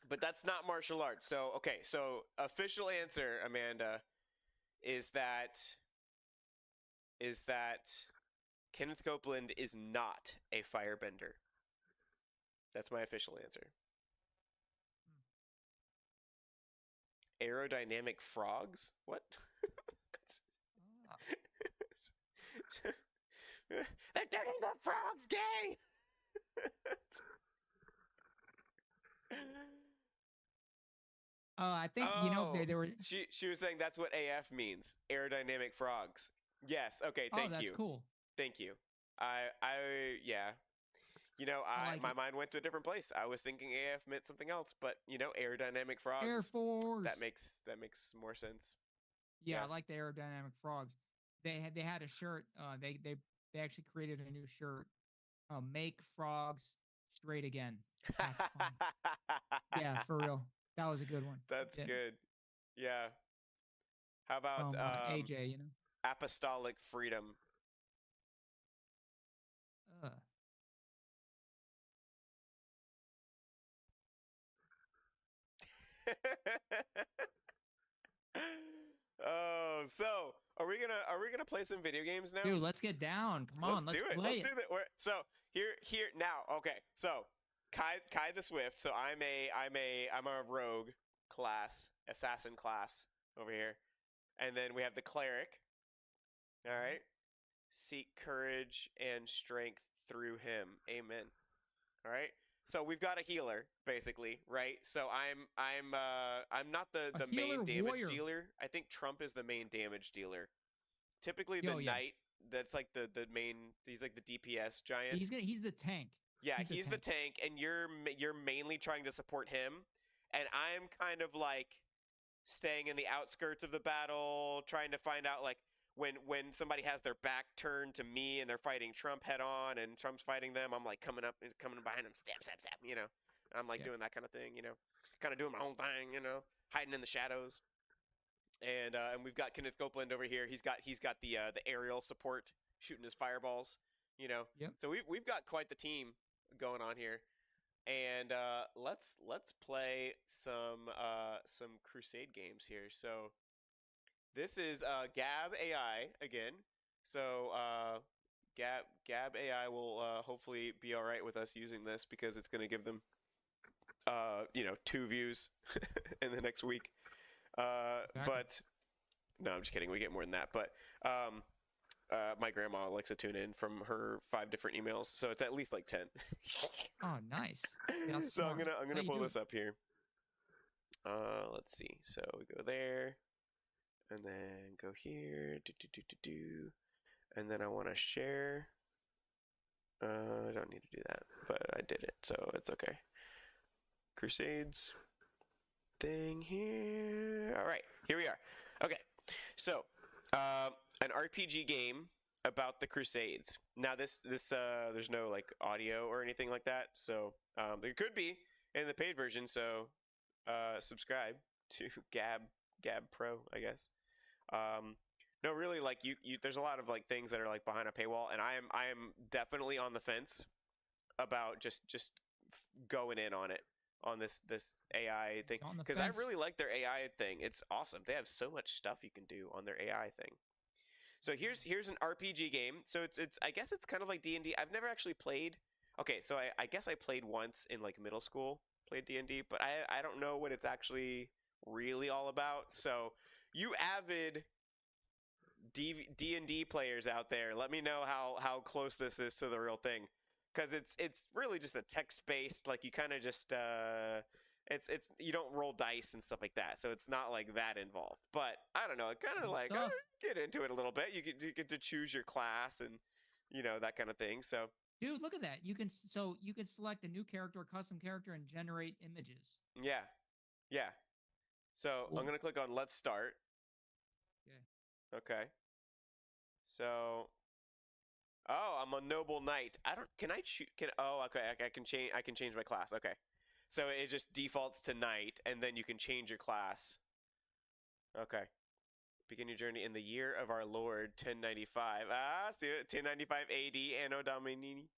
But that's not martial arts. So, okay, so official answer, Amanda, is that Kenneth Copeland is not a firebender. That's my official answer. Aerodynamic frogs? What? Ah. They're turning the frogs gay! I think Oh, they were. she was saying that's what AF means. Aerodynamic frogs. Yes. Okay. Oh, Thank that's you. cool. Thank you. Yeah. I like My it. mind went to a different place. I was thinking AF meant something else, but aerodynamic Air frogs. Force. That makes more sense. Yeah, Yeah. I like the aerodynamic frogs. They had a shirt. They actually created a new shirt. Make frogs straight again. That's fun. Yeah, for real. That was a good one. That's Yeah. good. Yeah. How about From AJ, apostolic freedom? Uh, Oh, so are we gonna play some video games now? dude, let's get down. Come Let's on, do let's it. play Let's it. do that. So here now. Okay, so Kai the Swift. So I'm a rogue class, assassin class over here, and then we have the cleric. All right. Seek courage and strength through him. Amen. All right. So we've got a healer, basically, right? So I'm not A the healer main damage warrior. dealer. I think Trump is the main damage dealer. Typically, the Yo, yeah. knight that's like the main. He's like the DPS giant. He's the tank. Yeah, he's the tank, and you're mainly trying to support him, and I'm kind of like staying in the outskirts of the battle, trying to find out like when somebody has their back turned to me and they're fighting Trump head on, and Trump's fighting them. I'm like coming behind him, stab, stab, stab. I'm like doing that kind of thing. Kind of doing my own thing. Hiding in the shadows. And we've got Kenneth Copeland over here. He's got the aerial support, shooting his fireballs. Yep. So we've got quite the team going on here, and let's play some Crusade games here. So this is Gab AI again. So Gab AI will hopefully be all right with us using this because it's going to give them 2 views in the next week. Exactly. But no, I'm just kidding. We get more than that. But my grandma likes to tune in from her 5 different emails, so it's at least like 10. Oh, nice. See, that's So smart. I'm gonna pull this up here. Let's see. So we go there, and then go here. And then I want to share. I don't need to do that, but I did it, so it's okay. Crusades thing here. All right, here we are. Okay, so an RPG game about the Crusades. Now this there's no like audio or anything like that, so there could be in the paid version. So subscribe to Gab Pro, I guess. No, really, like you there's a lot of like things that are like behind a paywall, and I am definitely on the fence about just going in on it on this AI thing, On the because I fence. really like their AI thing. It's awesome. They have so much stuff you can do on their AI thing. So here's an RPG game. So it's I guess it's kind of like D&D. I've never actually played. Okay, so I guess I played once in like middle school, played D&D, but I don't know what it's actually really all about. So you avid D&D players out there, let me know how close this is to the real thing, because it's really just a text based, like you kind of just it's you don't roll dice and stuff like that, so it's not like that involved. But I don't know, it kind of Cool like stuff. get into it a little bit. You get to choose your class and that kind of thing. So Dude, look at that. You can select a new character, a custom character, and generate images. yeah, yeah. So I'm Cool. gonna click on let's start. Okay. Okay. So oh, I'm a noble knight. I don't. Can I choose? Can oh, okay. I can change. I can change my class. Okay, so it just defaults to knight, and then you can change your class. Okay. Begin your journey in the year of our Lord 1095. Ah, see it. 1095 AD, Anno Domini.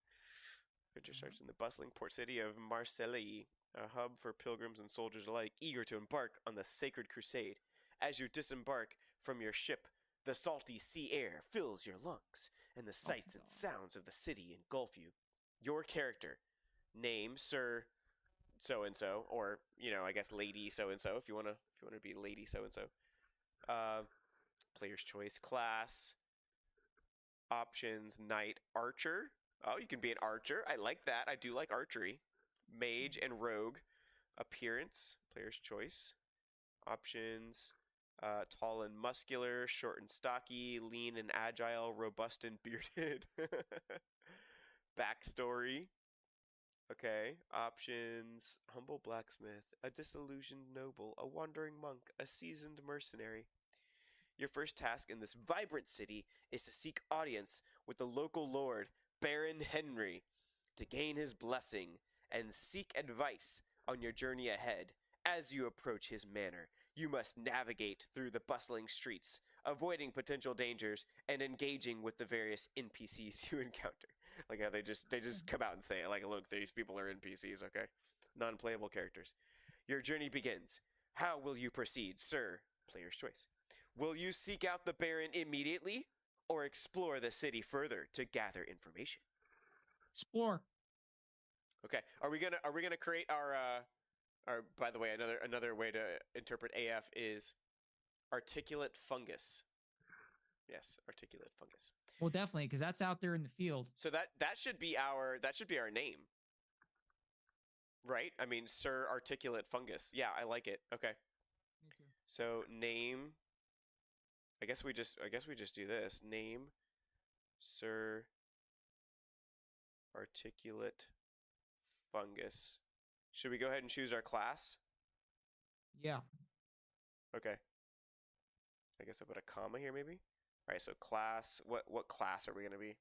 Adventure starts in the bustling port city of Marseille, a hub for pilgrims and soldiers alike, eager to embark on the sacred crusade. As you disembark from your ship, the salty sea air fills your lungs, and the sights and sounds of the city engulf you. Your character, name Sir so and so, or I guess Lady so and so, if you wanna be Lady so and so. Player's choice, class, options, knight, archer. Oh, you can be an archer. I like that. I do like archery. Mage and rogue. Appearance, player's choice. Options, tall and muscular, short and stocky, lean and agile, robust and bearded. Backstory. Okay. Options, humble blacksmith, a disillusioned noble, a wandering monk, a seasoned mercenary. Your first task in this vibrant city is to seek audience with the local lord, Baron Henry, to gain his blessing and seek advice on your journey ahead. As you approach his manor, you must navigate through the bustling streets, avoiding potential dangers and engaging with the various NPCs you encounter. Like how they just come out and say it, like, look, these people are NPCs, okay? Non-playable characters. Your journey begins. How will you proceed, sir? Player's choice. Will you seek out the Baron immediately, or explore the city further to gather information? Explore. Okay. Are we gonna create our? By the way, another way to interpret AF is articulate fungus. Yes, articulate fungus. Well, definitely, because that's out there in the field. So that should be our name, right? I mean, Sir Articulate Fungus. Yeah, I like it. Okay. Me too. So name. I guess we just do this. Name Sir Articulate Fungus. Should we go ahead and choose our class? Yeah. Okay. I guess I'll put a comma here maybe. All right, so class, what class are we going to be?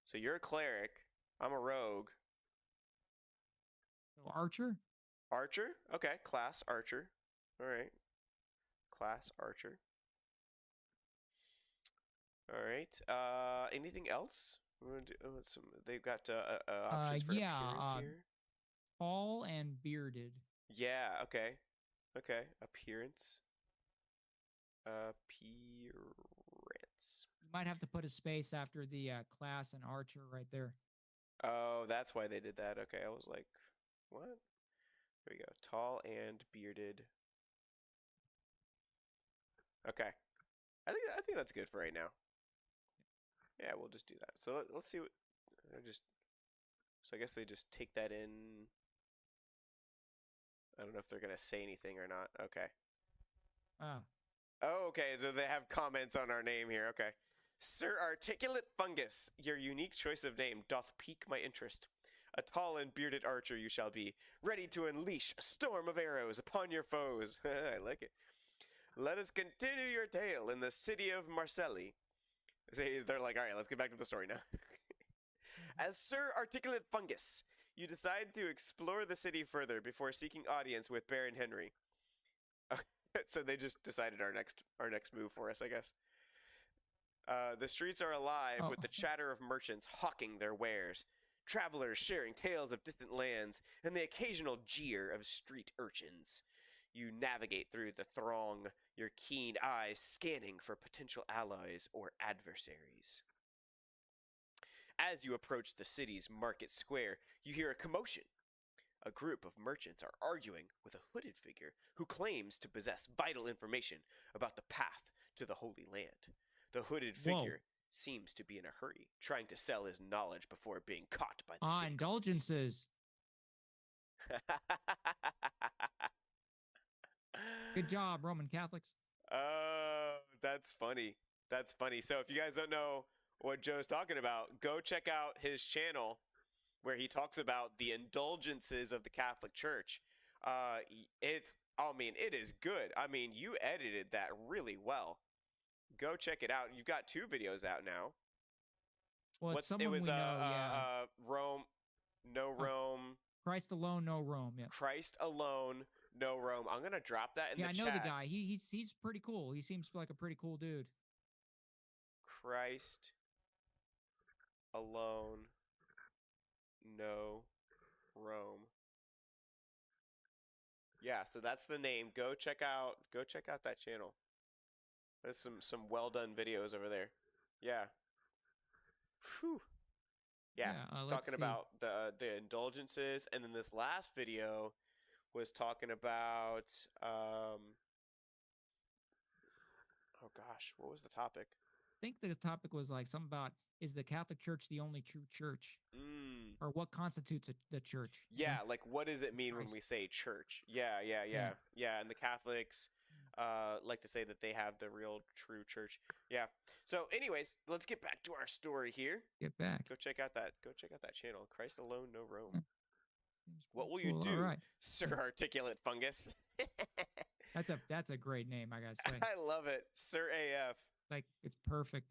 So you're a cleric, I'm a rogue. So archer? Archer? Okay, class archer. All right. Class archer. All right. Anything else? We're gonna do, they've got options for appearance here. Tall and bearded. Yeah, okay. Okay, appearance. You might have to put a space after the class and archer right there. Oh, that's why they did that. Okay, I was like, what? There we go. Tall and bearded. Okay. I think that's good for right now. Yeah, we'll just do that. So let's see what so I guess they just take that in. I don't know if they're gonna say anything or not. Okay. Oh. Oh, okay. So they have comments on our name here. Okay. Sir Articulate Fungus, your unique choice of name doth pique my interest. A tall and bearded archer you shall be, ready to unleash a storm of arrows upon your foes. I like it. Let us continue your tale in the city of Marcelli. They're like, all right, let's get back to the story now. As Sir Articulate Fungus, you decide to explore the city further before seeking audience with Baron Henry. So they just decided our next move for us, I guess. The streets are alive with the chatter of merchants hawking their wares, travelers sharing tales of distant lands, and the occasional jeer of street urchins. You navigate through the throng, your keen eyes scanning for potential allies or adversaries. As you approach the city's market square, you hear a commotion. A group of merchants are arguing with a hooded figure who claims to possess vital information about the path to the Holy Land. The hooded figure seems to be in a hurry, trying to sell his knowledge before being caught by the city indulgences. Good job, Roman Catholics. Oh, that's funny. That's funny. So if you guys don't know what Joe's talking about, go check out his channel where he talks about the indulgences of the Catholic Church. It is good. I mean, you edited that really well. Go check it out. You've got 2 videos out now. Well, it's someone we know, yeah. Rome, no Rome. Christ alone, no Rome. Yeah. Christ alone, no Rome. I'm gonna drop that in the chat. Yeah, I know the guy. He's pretty cool. He seems like a pretty cool dude. Christ alone, no Rome. Yeah, so that's the name. Go check out that channel. There's some well done videos over there. Yeah. Whew. Yeah, talking about the indulgences, and then this last video was talking about oh gosh, what was the topic? I think the topic was like something about, is the Catholic Church the only true church? Or what constitutes the church? Yeah, like what does it mean when we say church? Yeah. And the Catholics like to say that they have the real true church. Yeah. So anyways, let's get back to our story here. Get back. Go check out that channel. Christ alone, no Rome. What will you do, Sir Articulate Fungus? That's a great name, I gotta say. I love it. Sir AF. Like, it's perfect.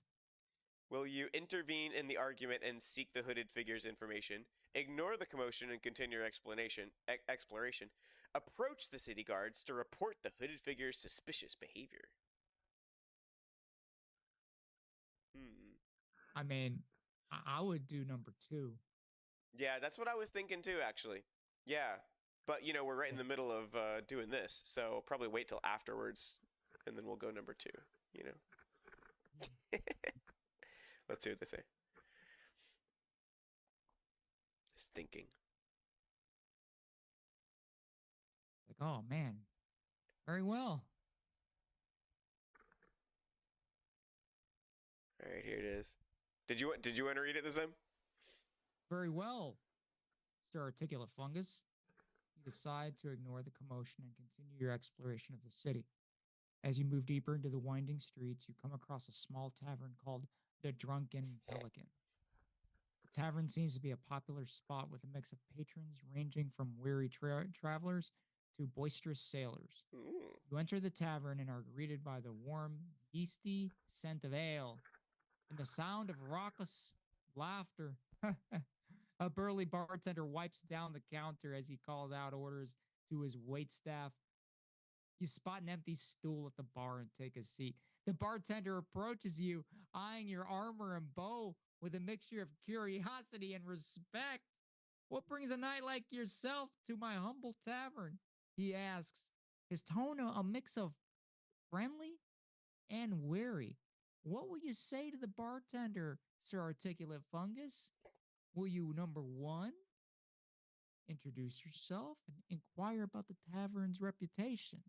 Will you intervene in the argument and seek the hooded figure's information? Ignore the commotion and continue your exploration. Approach the city guards to report the hooded figure's suspicious behavior. I mean, I would do number 2. Yeah, that's what I was thinking too, actually. Yeah, but we're right in the middle of doing this, so probably wait till afterwards, and then we'll go number 2. Let's see what they say. Just thinking. Like, oh man, very well. All right, here it is. Did you want to read it this time? Very well, Mr. Articulate Fungus. You decide to ignore the commotion and continue your exploration of the city. As you move deeper into the winding streets, you come across a small tavern called the Drunken Pelican. The tavern seems to be a popular spot with a mix of patrons ranging from weary travelers to boisterous sailors. You enter the tavern and are greeted by the warm, yeasty scent of ale and the sound of raucous laughter. A burly bartender wipes down the counter as he calls out orders to his waitstaff. You spot an empty stool at the bar and take a seat. The bartender approaches you, eyeing your armor and bow with a mixture of curiosity and respect. What brings a knight like yourself to my humble tavern? He asks, his tone a mix of friendly and wary. What will you say to the bartender, Sir Articulate Fungus? Will you, number 1, introduce yourself and inquire about the tavern's reputation?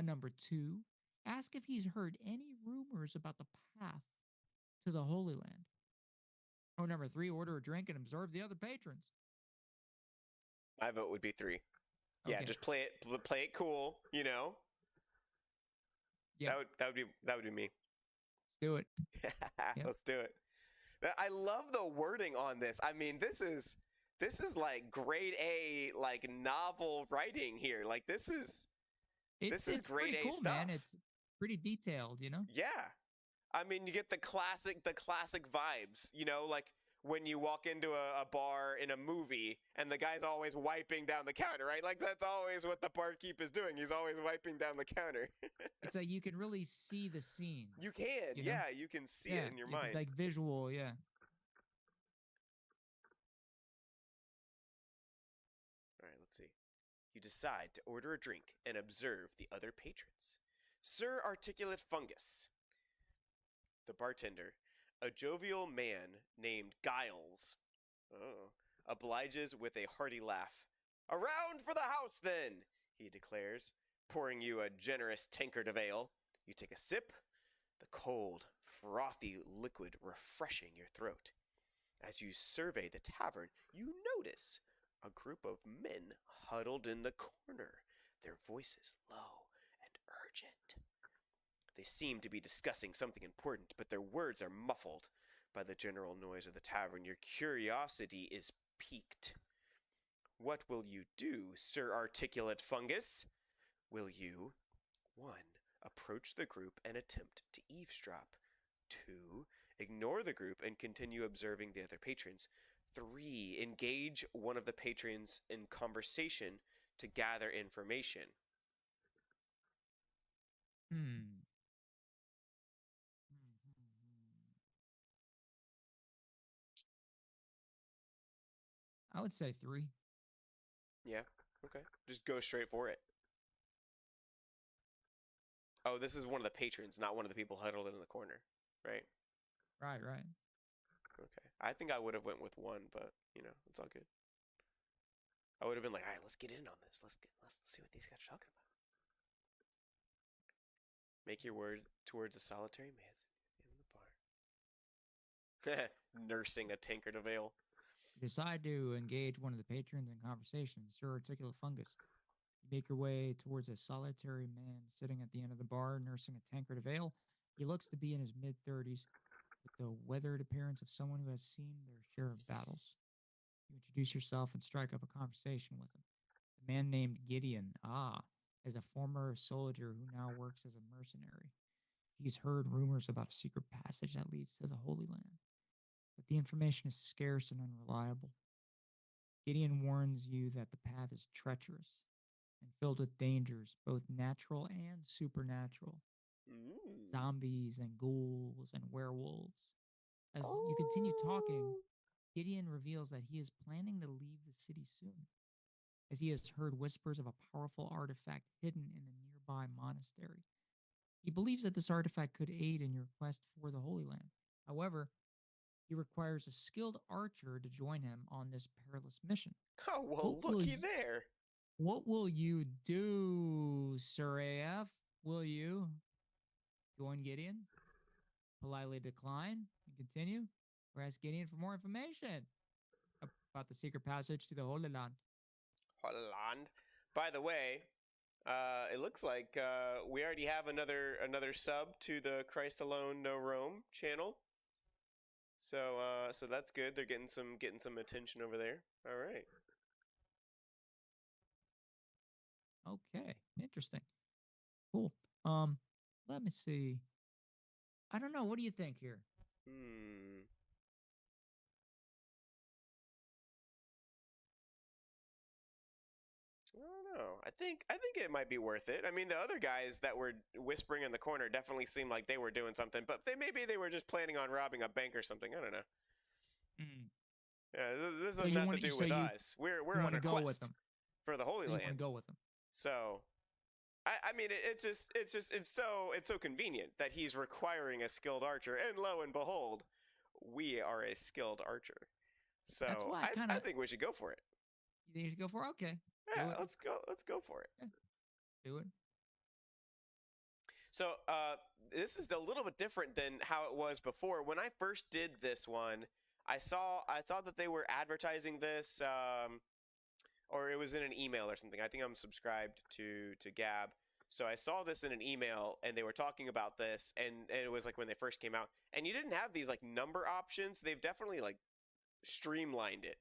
Number 2, ask if he's heard any rumors about the path to the Holy Land. Or number 3, order a drink and observe the other patrons. My vote would be 3. Yeah, just play it cool, Yeah. That would be me. Let's do it. Let's do it. I love the wording on this. I mean, this is this is like grade A like novel writing here. Like this is It's grade pretty A cool, stuff. man. It's pretty detailed, you know. Yeah. I mean, you get the classic vibes, you know, like when you walk into a bar in a movie and the guy's always wiping down the counter, right? Like that's always what the barkeep is doing. He's always wiping down the counter. It's like you can really see the scenes. You can, You know? yeah, you can see Yeah, it in your it's mind. like visual. Yeah. All right, let's see. You decide to order a drink and observe the other patrons. Sir Articulate Fungus, the bartender, a jovial man named Giles, obliges with a hearty laugh. Around for the house, then, he declares, pouring you a generous tankard of ale. You take a sip, the cold, frothy liquid refreshing your throat. As you survey the tavern, you notice a group of men huddled in the corner, their voices low and urgent. They seem to be discussing something important, but their words are muffled by the general noise of the tavern. Your curiosity is piqued. What will you do, Sir Articulate Fungus? Will you, 1. Approach the group and attempt to eavesdrop? 2. Ignore the group and continue observing the other patrons? 3. Engage one of the patrons in conversation to gather information? I would say 3. Yeah, okay. Just go straight for it. Oh, this is one of the patrons, not one of the people huddled in the corner, right? Right. Okay. I think I would have went with 1, but, you know, it's all good. I would have been like, all right, let's get in on this. Let's see what these guys are talking about. Make your word towards a solitary man in the bar. Nursing a tankard of ale. You decide to engage one of the patrons in conversation, Sir Articulate Fungus. You make your way towards a solitary man sitting at the end of the bar, nursing a tankard of ale. He looks to be in his mid-30s, with the weathered appearance of someone who has seen their share of battles. You introduce yourself and strike up a conversation with him. The man named Gideon, is a former soldier who now works as a mercenary. He's heard rumors about a secret passage that leads to the Holy Land, but the information is scarce and unreliable. Gideon warns you that the path is treacherous and filled with dangers, both natural and supernatural. Zombies and ghouls and werewolves. As you continue talking, Gideon reveals that he is planning to leave the city soon, as he has heard whispers of a powerful artifact hidden in a nearby monastery. He believes that this artifact could aid in your quest for the Holy Land. However, he requires a skilled archer to join him on this perilous mission. Oh, well, looky there. What will you do, Sir AF? Will you join Gideon, politely decline, and continue, or ask Gideon for more information about the secret passage to the Holy Land? Holy Land. By the way, it looks like we already have another sub to the Christ Alone No Rome channel. So that's good. They're getting some attention over there. All right. Okay, interesting. Cool. Let me see. I don't know. What do you think here? I don't know. I think it might be worth it. I mean, the other guys that were whispering in the corner definitely seemed like they were doing something, but maybe they were just planning on robbing a bank or something. I don't know. Yeah, this has nothing to do with us. We're on a quest for the Holy Land. You want to go with them? So, I mean, it's so convenient that he's requiring a skilled archer, and lo and behold, we are a skilled archer. So that's why I think we should go for it. You think you should go for it? Okay. Yeah, let's go for it. Yeah. Do it. So this is a little bit different than how it was before. When I first did this one, I saw that they were advertising this, or it was in an email or something. I think I'm subscribed to Gab. So I saw this in an email, and they were talking about this, and it was like when they first came out. And you didn't have these like number options. They've definitely like streamlined it,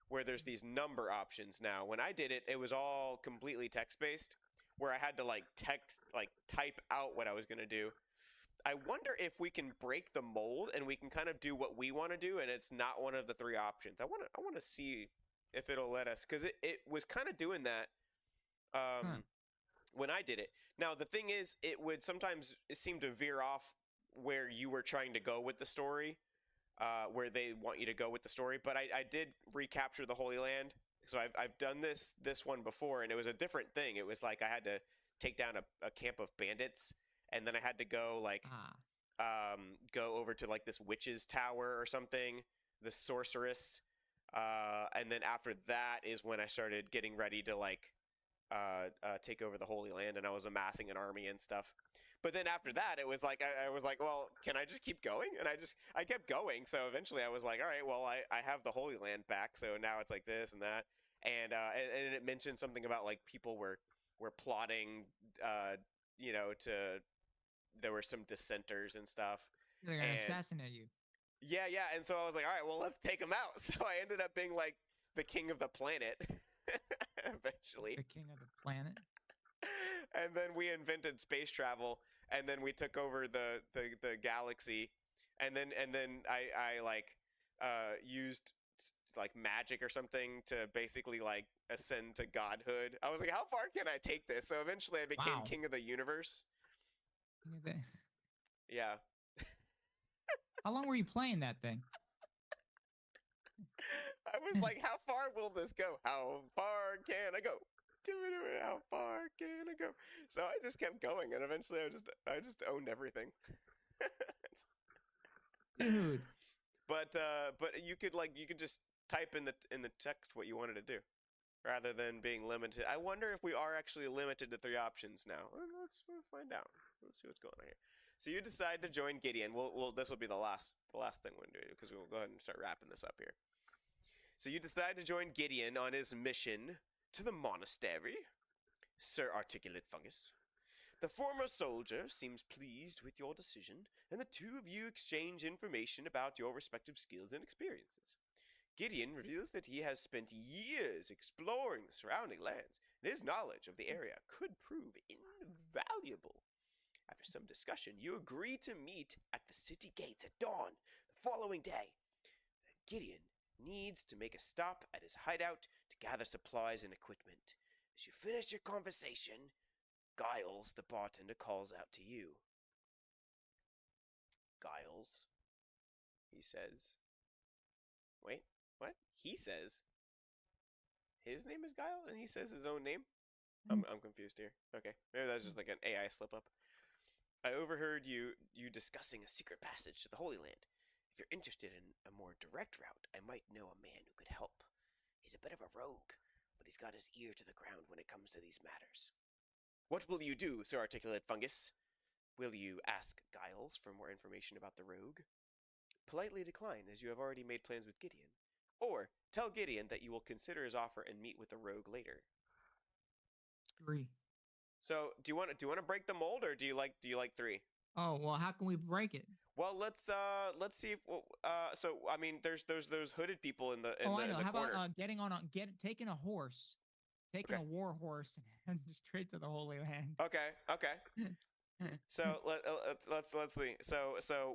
where there's these number options now. When I did it, it was all completely text based, where I had to like type out what I was gonna do. I wonder if we can break the mold and we can kind of do what we want to do, and it's not one of the three options. I want to see if it'll let us, because it was kind of doing that Huh. when I did it. Now the thing is, it would sometimes seem to veer off where you were trying to go with the story, where they want you to go with the story. But I did recapture the Holy Land, so I've done this one before, and it was a different thing. It was like I had to take down a camp of bandits, and then I had to go like Ah. go over to like this witch's tower or something, the sorceress, and then after that is when I started getting ready to like take over the Holy Land, and I was amassing an army and stuff. But then after that, it was like I was like, well, can I just keep going? And I kept going. So eventually, I was like, all right, well, I have the Holy Land back. So now it's like this and that, and it mentioned something about like people were plotting, to there were some dissenters and stuff, They're gonna and assassinate you. yeah, and so I was like, all right, well, let's take them out. So I ended up being like the king of the planet eventually. The king of the planet. And then we invented space travel, and then we took over the galaxy, and then I like used like magic or something to basically like ascend to godhood. I was like, how far can I take this? So eventually I became Wow. king of the universe. King of the- Yeah. How long were you playing that thing? I was like, how far will this go? How far can I go? How far can I go? So I just kept going, and eventually I just owned everything. Dude. But you could just type in the text what you wanted to do, rather than being limited. I wonder if we are actually limited to three options now. We'll find out. Let's see what's going on here. So you decide to join Gideon. We'll this will be the last thing we're gonna do, because we'll go ahead and start wrapping this up here. So you decide to join Gideon on his mission to the monastery, Sir Articulate Fungus. The former soldier seems pleased with your decision, and the two of you exchange information about your respective skills and experiences. Gideon reveals that he has spent years exploring the surrounding lands, and his knowledge of the area could prove invaluable. After some discussion, you agree to meet at the city gates at dawn the following day. Gideon needs to make a stop at his hideout to gather supplies and equipment. As you finish your conversation, Giles, the bartender, calls out to you. Giles, he says. Wait, what? He says. His name is Guile, and he says his own name? I'm confused here. Okay, maybe that's just like an AI slip up. I overheard you discussing a secret passage to the Holy Land. If you're interested in a more direct route, I might know a man who could help. He's a bit of a rogue, but he's got his ear to the ground when it comes to these matters. What will you do, Sir Articulate Fungus? Will you ask Giles for more information about the rogue? Politely decline, as you have already made plans with Gideon. Or tell Gideon that you will consider his offer and meet with the rogue later. 3. So, do you want to break the mold, or do you like 3? Oh well, how can we break it? Well, let's see if so I mean there's those hooded people in the in Oh, the I in know. the How about corner. taking a horse, taking Okay. a war horse, and straight to the Holy Land. Okay. So let's see. So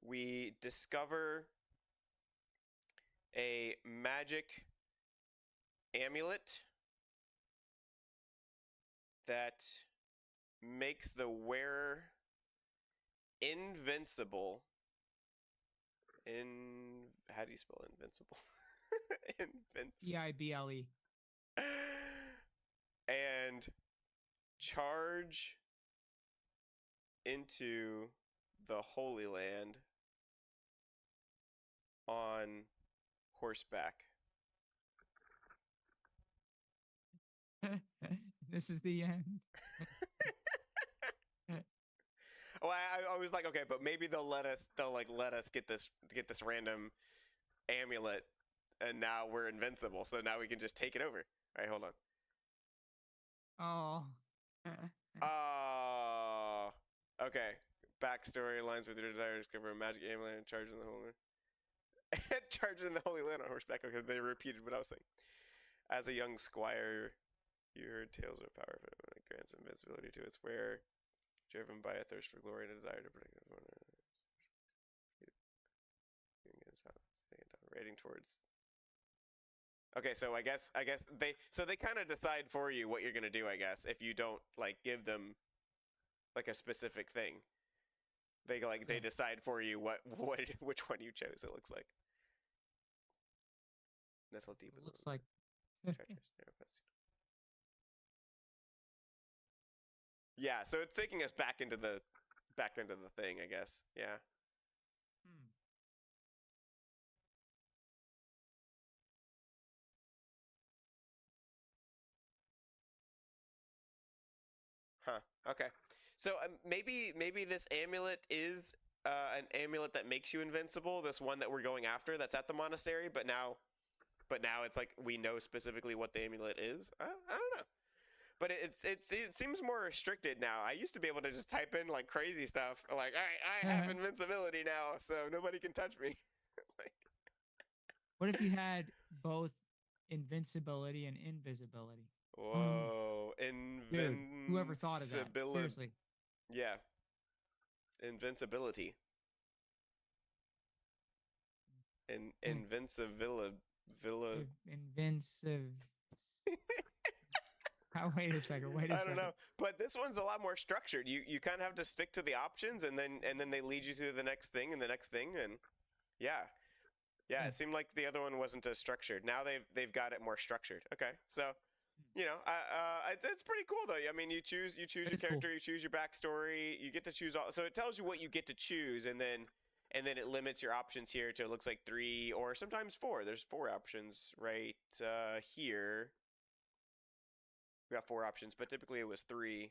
we discover a magic amulet that makes the wearer invincible. How do you spell invincible? Pible. And charge into the Holy Land on horseback. This is the end. Well, I was like, okay, but maybe they'll let us get this random amulet, and now we're invincible. So now we can just take it over. All right, hold on. Oh. Oh, okay. Backstory aligns with your desire to discover a magic amulet and charge in the Holy Land. Charging the Holy Land on horseback because they repeated what I was saying. As a young squire, you heard tales of power that grants invincibility to its wearer, driven by a thirst for glory and a desire to protect his honor. Rating towards. Okay, so I guess they kind of decide for you what you're gonna do. I guess if you don't like give them like a specific thing, they decide for you which one you chose. It looks like. Nestle deep. It looks like. Treacherous. Yeah, so it's taking us back into the thing, I guess. Yeah. Huh. Okay. So maybe this amulet is an amulet that makes you invincible. This one that we're going after, that's at the monastery, but now it's like we know specifically what the amulet is. I don't know. But it seems more restricted now. I used to be able to just type in like crazy stuff, like I have invincibility now, so nobody can touch me. Like, what if you had both invincibility and invisibility? Whoa, Dude, whoever thought of that? Seriously. Yeah, invincibility. Invincibility. Invincive. Wait a second. I don't know, but this one's a lot more structured. You kind of have to stick to the options, and then they lead you to the next thing and the next thing, and yeah. It seemed like the other one wasn't as structured. Now they've got it more structured. Okay, so it's pretty cool though. I mean, you choose your character, you choose your backstory, you get to choose all. So it tells you what you get to choose, and then it limits your options here to, it looks like 3 or sometimes 4. There's 4 options right here. We got 4 options, but typically it was 3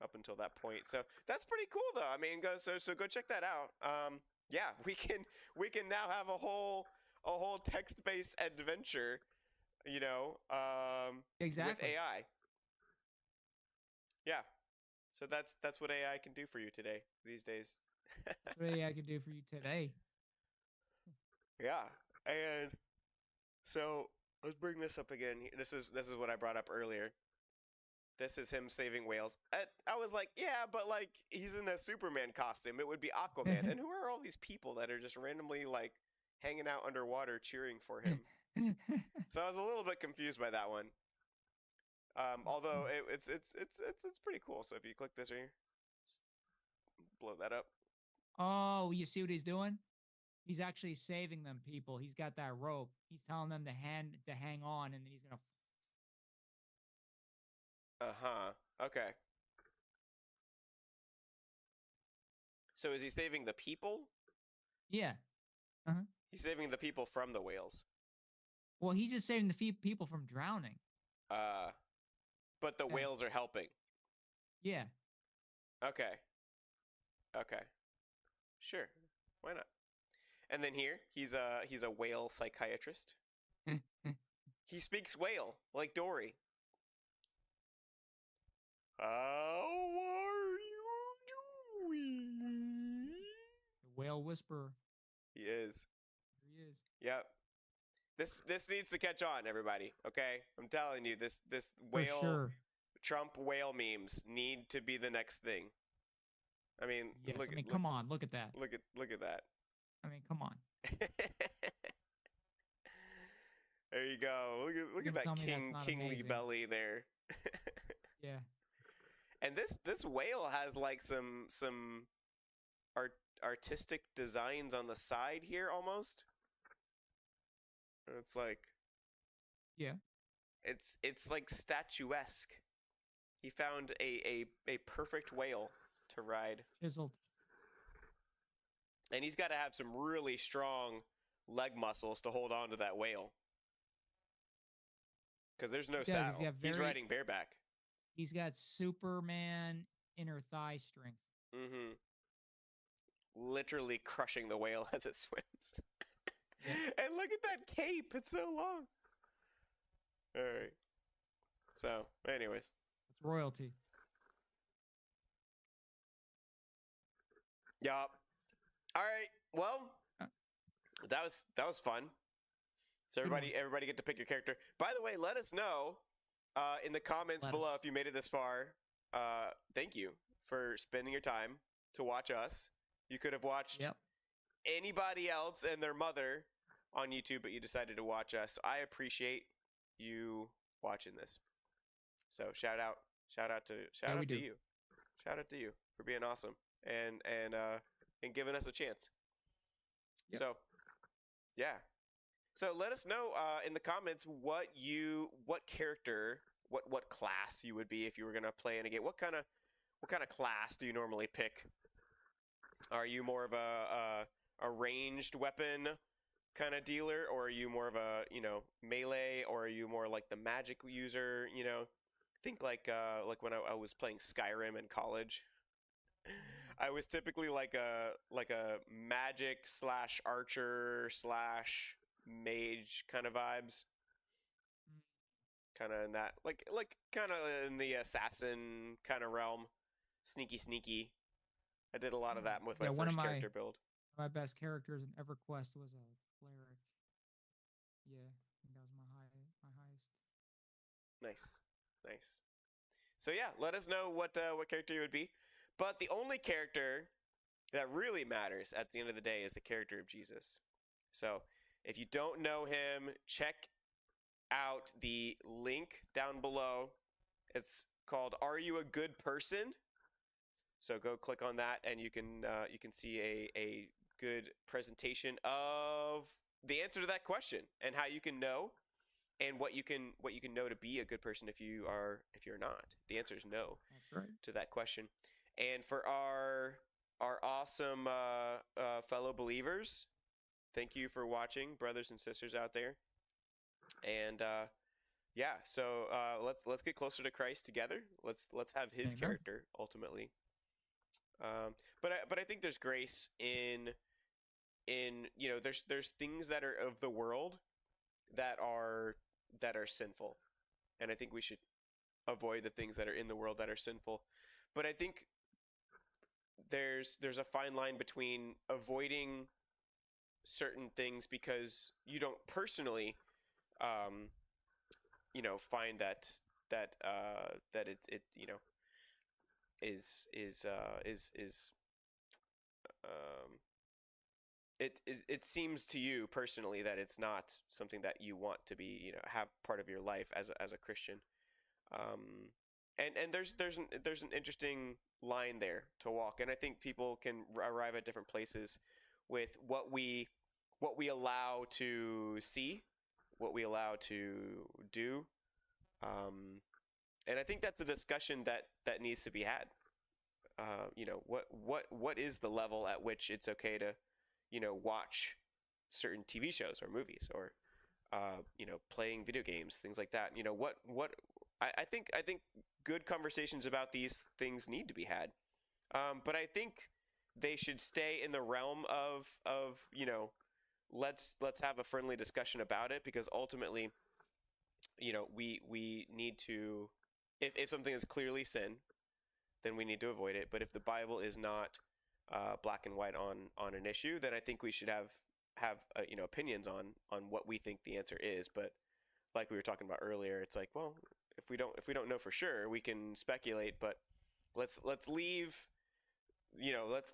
up until that point. So that's pretty cool though. I mean, go check that out. Yeah, we can now have a whole text-based adventure, exactly. with AI. Yeah. So that's what AI can do for you these days. That's what AI can do for you today. Yeah. And so let's bring this up again. This is what I brought up earlier. This is him saving whales. I was like, yeah, but like he's in a Superman costume. It would be Aquaman. And who are all these people that are just randomly like hanging out underwater cheering for him? So I was a little bit confused by that one. Although it's pretty cool. So if you click this right here, blow that up. Oh, you see what he's doing? He's actually saving them, people. He's got that rope. He's telling them to hang on, and then he's gonna. Okay. So is he saving the people? Yeah. He's saving the people from the whales. Well, he's just saving the people from drowning. But the whales are helping. Yeah. Okay. Sure. Why not? And then here, he's a whale psychiatrist. He speaks whale, like Dory. How are you doing? The whale whisperer. He is. He is. Yep. This needs to catch on, everybody. Okay, I'm telling you, this whale, sure. Trump whale memes need to be the next thing. I mean, yes. Come on, look at that. Look at that. I mean, come on. There you go. Look at that kingly belly there. Yeah. And this whale has like some artistic designs on the side here almost. It's like, yeah. It's like statuesque. He found a perfect whale to ride. Chiseled. And he's got to have some really strong leg muscles to hold on to that whale. Because there's no saddle. He's riding bareback. He's got Superman inner thigh strength. Mm-hmm. Literally crushing the whale as it swims. Yeah. And look at that cape. It's so long. All right. So, anyways. It's royalty. Yup. All right. Well, that was fun. So Good one. everybody get to pick your character. By the way, let us know in the comments Let below if us. you made it this far. Thank you for spending your time to watch us. You could have watched Yep. anybody else and their mother on YouTube, but you decided to watch us. So I appreciate you watching this. So shout out to Yeah, we do. you, shout out to you for being awesome and giving us a chance. Yep. So yeah, so let us know in the comments what character, what class you would be if you were gonna play in a game. What kind of class do you normally pick? Are you more of a ranged weapon kind of dealer, or are you more of a melee, or are you more like the magic user? Think like when I was playing Skyrim in college. I was typically like a magic slash archer slash mage kind of vibes, Mm. kind of in that like kind of in the assassin kind of realm, sneaky. I did a lot of Hmm. that with my Yeah, first character build. my best characters in EverQuest was a cleric. Yeah, I think that was my highest. Nice, nice. So yeah, let us know what character you would be. But the only character that really matters at the end of the day is the character of Jesus. So if you don't know him, check out the link down below. It's called "Are You a Good Person?" So go click on that, and you can see a good presentation of the answer to that question and how you can know and what you can know to be a good person if you're not. The answer is no That's right. to that question. And for our awesome fellow believers, thank you for watching, brothers and sisters out there. And yeah, so let's get closer to Christ together. Let's have His Amen. character ultimately. But I think there's grace in there's things that are of the world that are sinful, and I think we should avoid the things that are in the world that are sinful. But I think there's a fine line between avoiding certain things because you don't personally um, find that it is um, it seems to you personally that it's not something that you want to be have part of your life as a Christian. um, and there's an interesting line there to walk, and I think people can arrive at different places with what we allow to see, what we allow to do, and I think that's a discussion that needs to be had. What is the level at which it's okay to watch certain TV shows or movies, or playing video games, things like that. What I think good conversations about these things need to be had. But I think they should stay in the realm of let's have a friendly discussion about it, because ultimately we need to, if something is clearly sin, then we need to avoid it. But if the Bible is not black and white on an issue, then I think we should have opinions on what we think the answer is. But like we were talking about earlier, it's like, well, if we don't know for sure, we can speculate. But let's leave.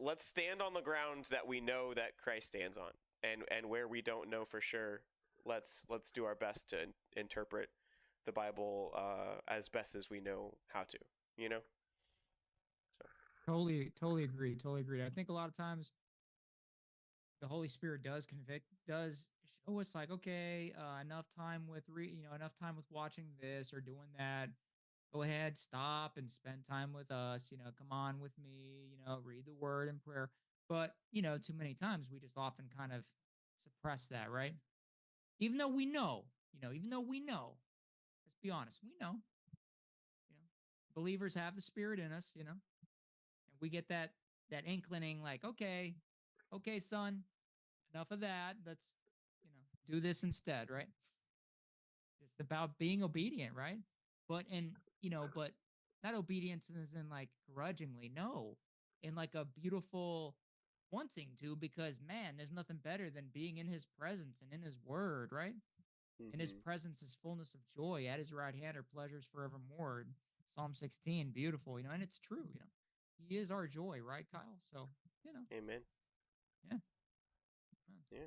Let's stand on the ground that we know that Christ stands on, and where we don't know for sure, let's do our best to interpret the Bible as best as we know how to. You know. So. Totally agree. Totally agree. I think a lot of times the Holy Spirit does convict, does show us like, okay, enough time with enough time with watching this or doing that. Go ahead, stop and spend time with us. Come on with me. Read the Word and prayer. But too many times we just often kind of suppress that, right? Even though we know, even though we know. Let's be honest, we know. Believers have the Spirit in us. And we get that inclining, like, okay, son, enough of that. Let's do this instead, right? Just about being obedient, right? But that obedience isn't like grudgingly, no, in like a beautiful, wanting to, because man, there's nothing better than being in his presence and in his word, right? In his Mm-hmm. presence is fullness of joy. At his right hand are pleasures forevermore. Psalm 16, beautiful, and it's true, He is our joy, right, Kyle? So, Amen. yeah. Yeah.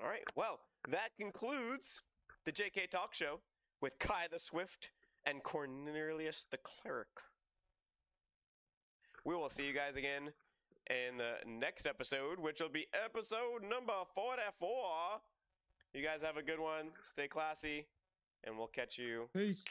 All right. Well, that concludes the JK Talk Show with Kai the Swift and Cornelius the Cleric. We will see you guys again in the next episode, which will be episode number 44. You guys have a good one. Stay classy, and we'll catch you Peace.